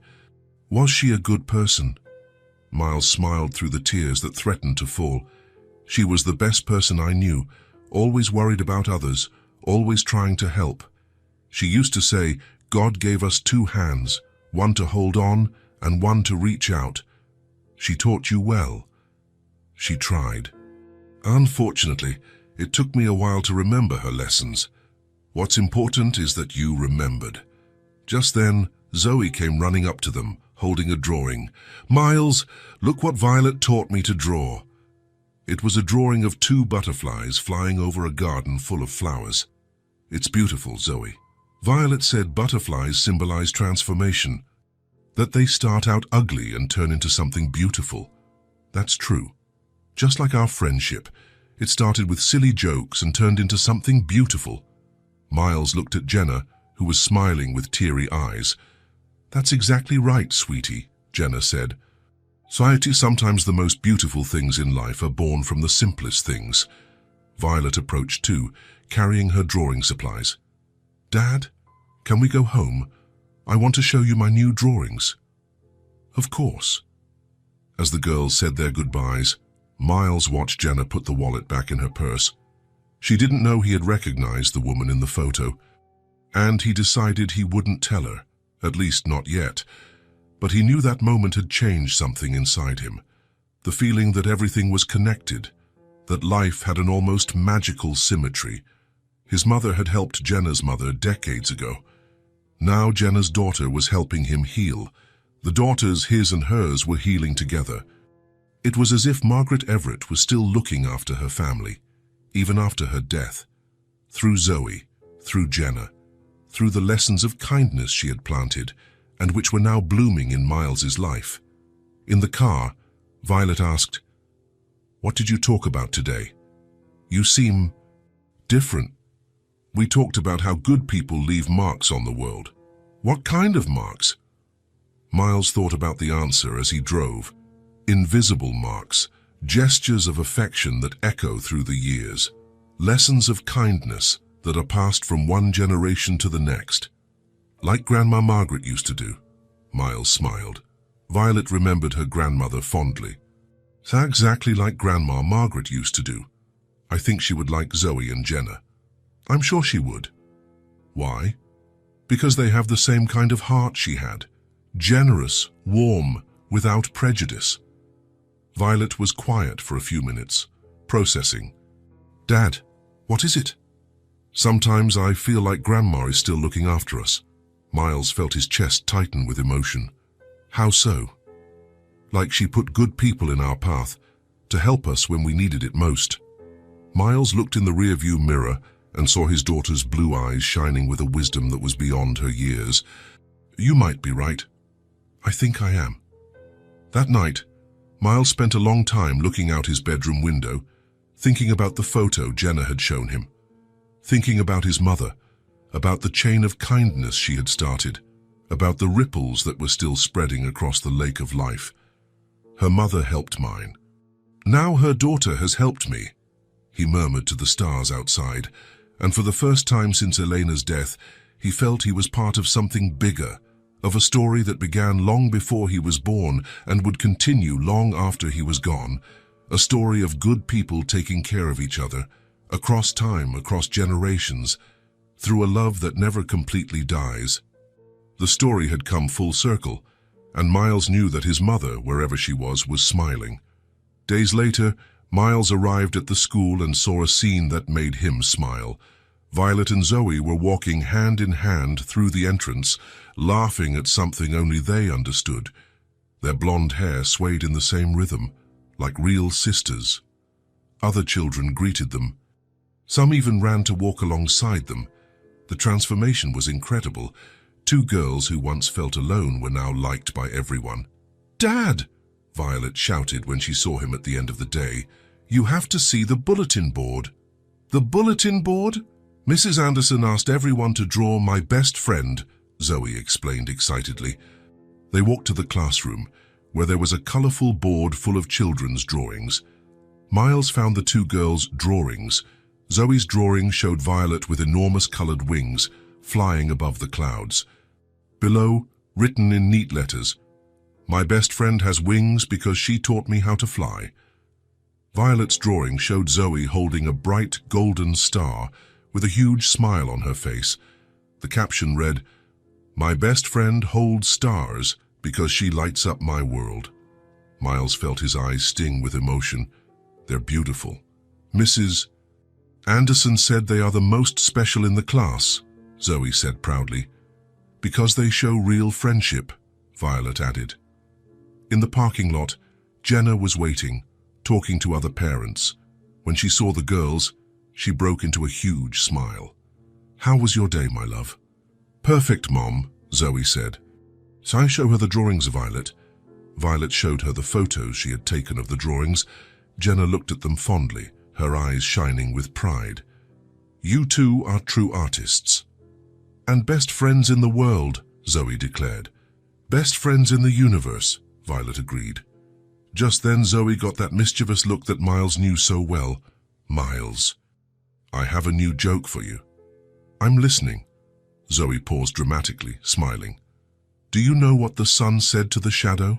"Was she a good person?" Miles smiled through the tears that threatened to fall. "She was the best person I knew, always worried about others, always trying to help. She used to say, 'God gave us 2 hands, one to hold on and one to reach out.' She taught you well." "She tried. Unfortunately, it took me a while to remember her lessons. What's important is that you remembered." Just then, Zoe came running up to them, holding a drawing. "Miles, look what Violet taught me to draw." It was a drawing of 2 butterflies flying over a garden full of flowers. "It's beautiful, Zoe." Violet said butterflies symbolize transformation, that they start out ugly and turn into something beautiful. That's true. Just like our friendship, it started with silly jokes and turned into something beautiful. Miles looked at Jenna, who was smiling with teary eyes. "That's exactly right, sweetie," Jenna said. Sometimes the most beautiful things in life are born from the simplest things." Violet approached too, carrying her drawing supplies. "Dad, can we go home? I want to show you my new drawings." "Of course." As the girls said their goodbyes, Miles watched Jenna put the wallet back in her purse. She didn't know he had recognized the woman in the photo, and he decided he wouldn't tell her, at least not yet. But he knew that moment had changed something inside him, the feeling that everything was connected, that life had an almost magical symmetry. His mother had helped Jenna's mother decades ago. Now Jenna's daughter was helping him heal. The daughters, his and hers, were healing together. It was as if Margaret Everett was still looking after her family, even after her death. Through Zoe, through Jenna, through the lessons of kindness she had planted, and which were now blooming in Miles's life. In the car, Violet asked, "What did you talk about today? You seem different." "We talked about how good people leave marks on the world." "What kind of marks?" Miles thought about the answer as he drove. Invisible marks, gestures of affection that echo through the years, lessons of kindness that are passed from one generation to the next. "Like Grandma Margaret used to do." Miles smiled. Violet remembered her grandmother fondly. "Exactly like Grandma Margaret used to do. I think she would like Zoe and Jenna." "I'm sure she would." "Why?" "Because they have the same kind of heart she had. Generous, warm, without prejudice." Violet was quiet for a few minutes, processing. "Dad, what is it?" "Sometimes I feel like Grandma is still looking after us." Miles felt his chest tighten with emotion. "How so?" "Like she put good people in our path to help us when we needed it most." Miles looked in the rearview mirror and saw his daughter's blue eyes shining with a wisdom that was beyond her years. "You might be right. I think I am." That night, Miles spent a long time looking out his bedroom window, thinking about the photo Jenna had shown him, thinking about his mother, about the chain of kindness she had started, about the ripples that were still spreading across the lake of life. Her mother helped mine. Now her daughter has helped me, he murmured to the stars outside, and for the first time since Elena's death, he felt he was part of something bigger, of a story that began long before he was born and would continue long after he was gone, a story of good people taking care of each other, across time, across generations, through a love that never completely dies. The story had come full circle, and Miles knew that his mother, wherever she was smiling. Days later, Miles arrived at the school and saw a scene that made him smile. Violet and Zoe were walking hand in hand through the entrance, laughing at something only they understood. Their blonde hair swayed in the same rhythm, like real sisters. Other children greeted them. Some even ran to walk alongside them. The transformation was incredible. 2 girls who once felt alone were now liked by everyone. "Dad!" Violet shouted when she saw him at the end of the day. "You have to see the bulletin board." The bulletin board? Mrs. Anderson asked everyone to draw my best friend, Zoe explained excitedly. They walked to the classroom, where there was a colorful board full of children's drawings. Miles found the two girls' drawings. Zoe's drawing showed Violet with enormous colored wings, flying above the clouds. Below, written in neat letters, "My best friend has wings because she taught me how to fly." Violet's drawing showed Zoe holding a bright golden star with a huge smile on her face. The caption read, "My best friend holds stars because she lights up my world." Miles felt his eyes sting with emotion. They're beautiful. "Mrs. Anderson said they are the most special in the class," Zoe said proudly. "Because they show real friendship," Violet added. In the parking lot, Jenna was waiting, talking to other parents. When she saw the girls, she broke into a huge smile. "How was your day, my love?" "Perfect, Mom," Zoe said. "So I show her the drawings, Violet." Violet showed her the photos she had taken of the drawings. Jenna looked at them fondly, her eyes shining with pride. "You two are true artists." "And best friends in the world," Zoe declared. "Best friends in the universe," Violet agreed. Just then Zoe got that mischievous look that Miles knew so well. "Miles, I have a new joke for you." "I'm listening." Zoe paused dramatically, smiling. "Do you know what the sun said to the shadow?"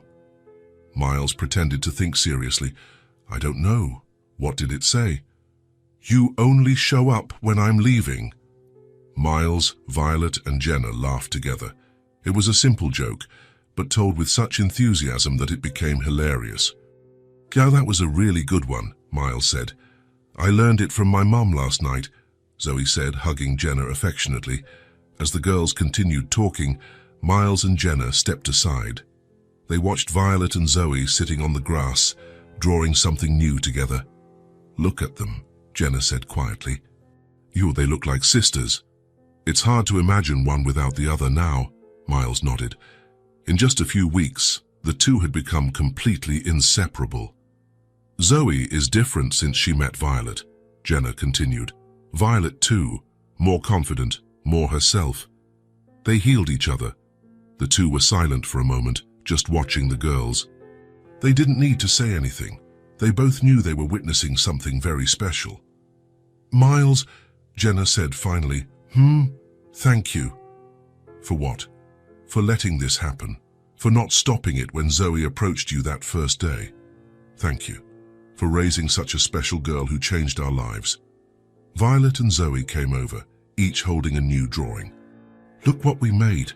Miles pretended to think seriously. "I don't know. What did it say?" "You only show up when I'm leaving." Miles, Violet, and Jenna laughed together. It was a simple joke, but told with such enthusiasm that it became hilarious. "Yeah, that was a really good one," Miles said. "I learned it from my mom last night," Zoe said, hugging Jenna affectionately. As the girls continued talking, Miles and Jenna stepped aside. They watched Violet and Zoe sitting on the grass, drawing something new together. "Look at them," Jenna said quietly. They look like sisters." "It's hard to imagine one without the other now," Miles nodded. In just a few weeks, the two had become completely inseparable. "Zoe is different since she met Violet," Jenna continued. "Violet too, more confident, more herself." They healed each other. The two were silent for a moment, just watching the girls. They didn't need to say anything. They both knew they were witnessing something very special. "Miles," Jenna said finally, "Thank you." "For what?" "For letting this happen. For not stopping it when Zoe approached you that first day. Thank you. For raising such a special girl who changed our lives." Violet and Zoe came over, each holding a new drawing. "Look what we made."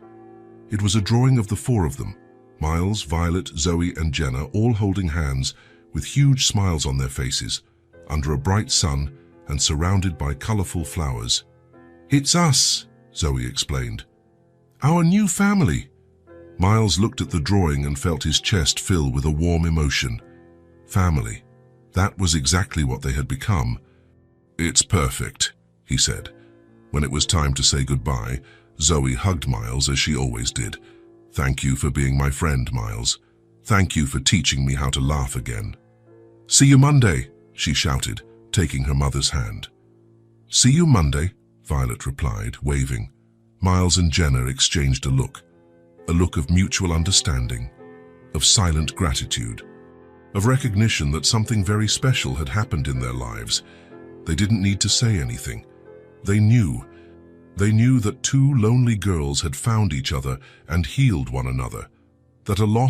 It was a drawing of the four of them, Miles, Violet, Zoe, and Jenna, all holding hands with huge smiles on their faces, under a bright sun and surrounded by colorful flowers. "It's us," Zoe explained. "Our new family." Miles looked at the drawing and felt his chest fill with a warm emotion. Family. That was exactly what they had become. "It's perfect," he said. When it was time to say goodbye, Zoe hugged Miles as she always did. "Thank you for being my friend, Miles. Thank you for teaching me how to laugh again." "See you Monday," she shouted, taking her mother's hand. "See you Monday," Violet replied, waving. Miles and Jenna exchanged a look of mutual understanding, of silent gratitude, of recognition that something very special had happened in their lives. They didn't need to say anything. They knew. They knew that two lonely girls had found each other and healed one another, that a loss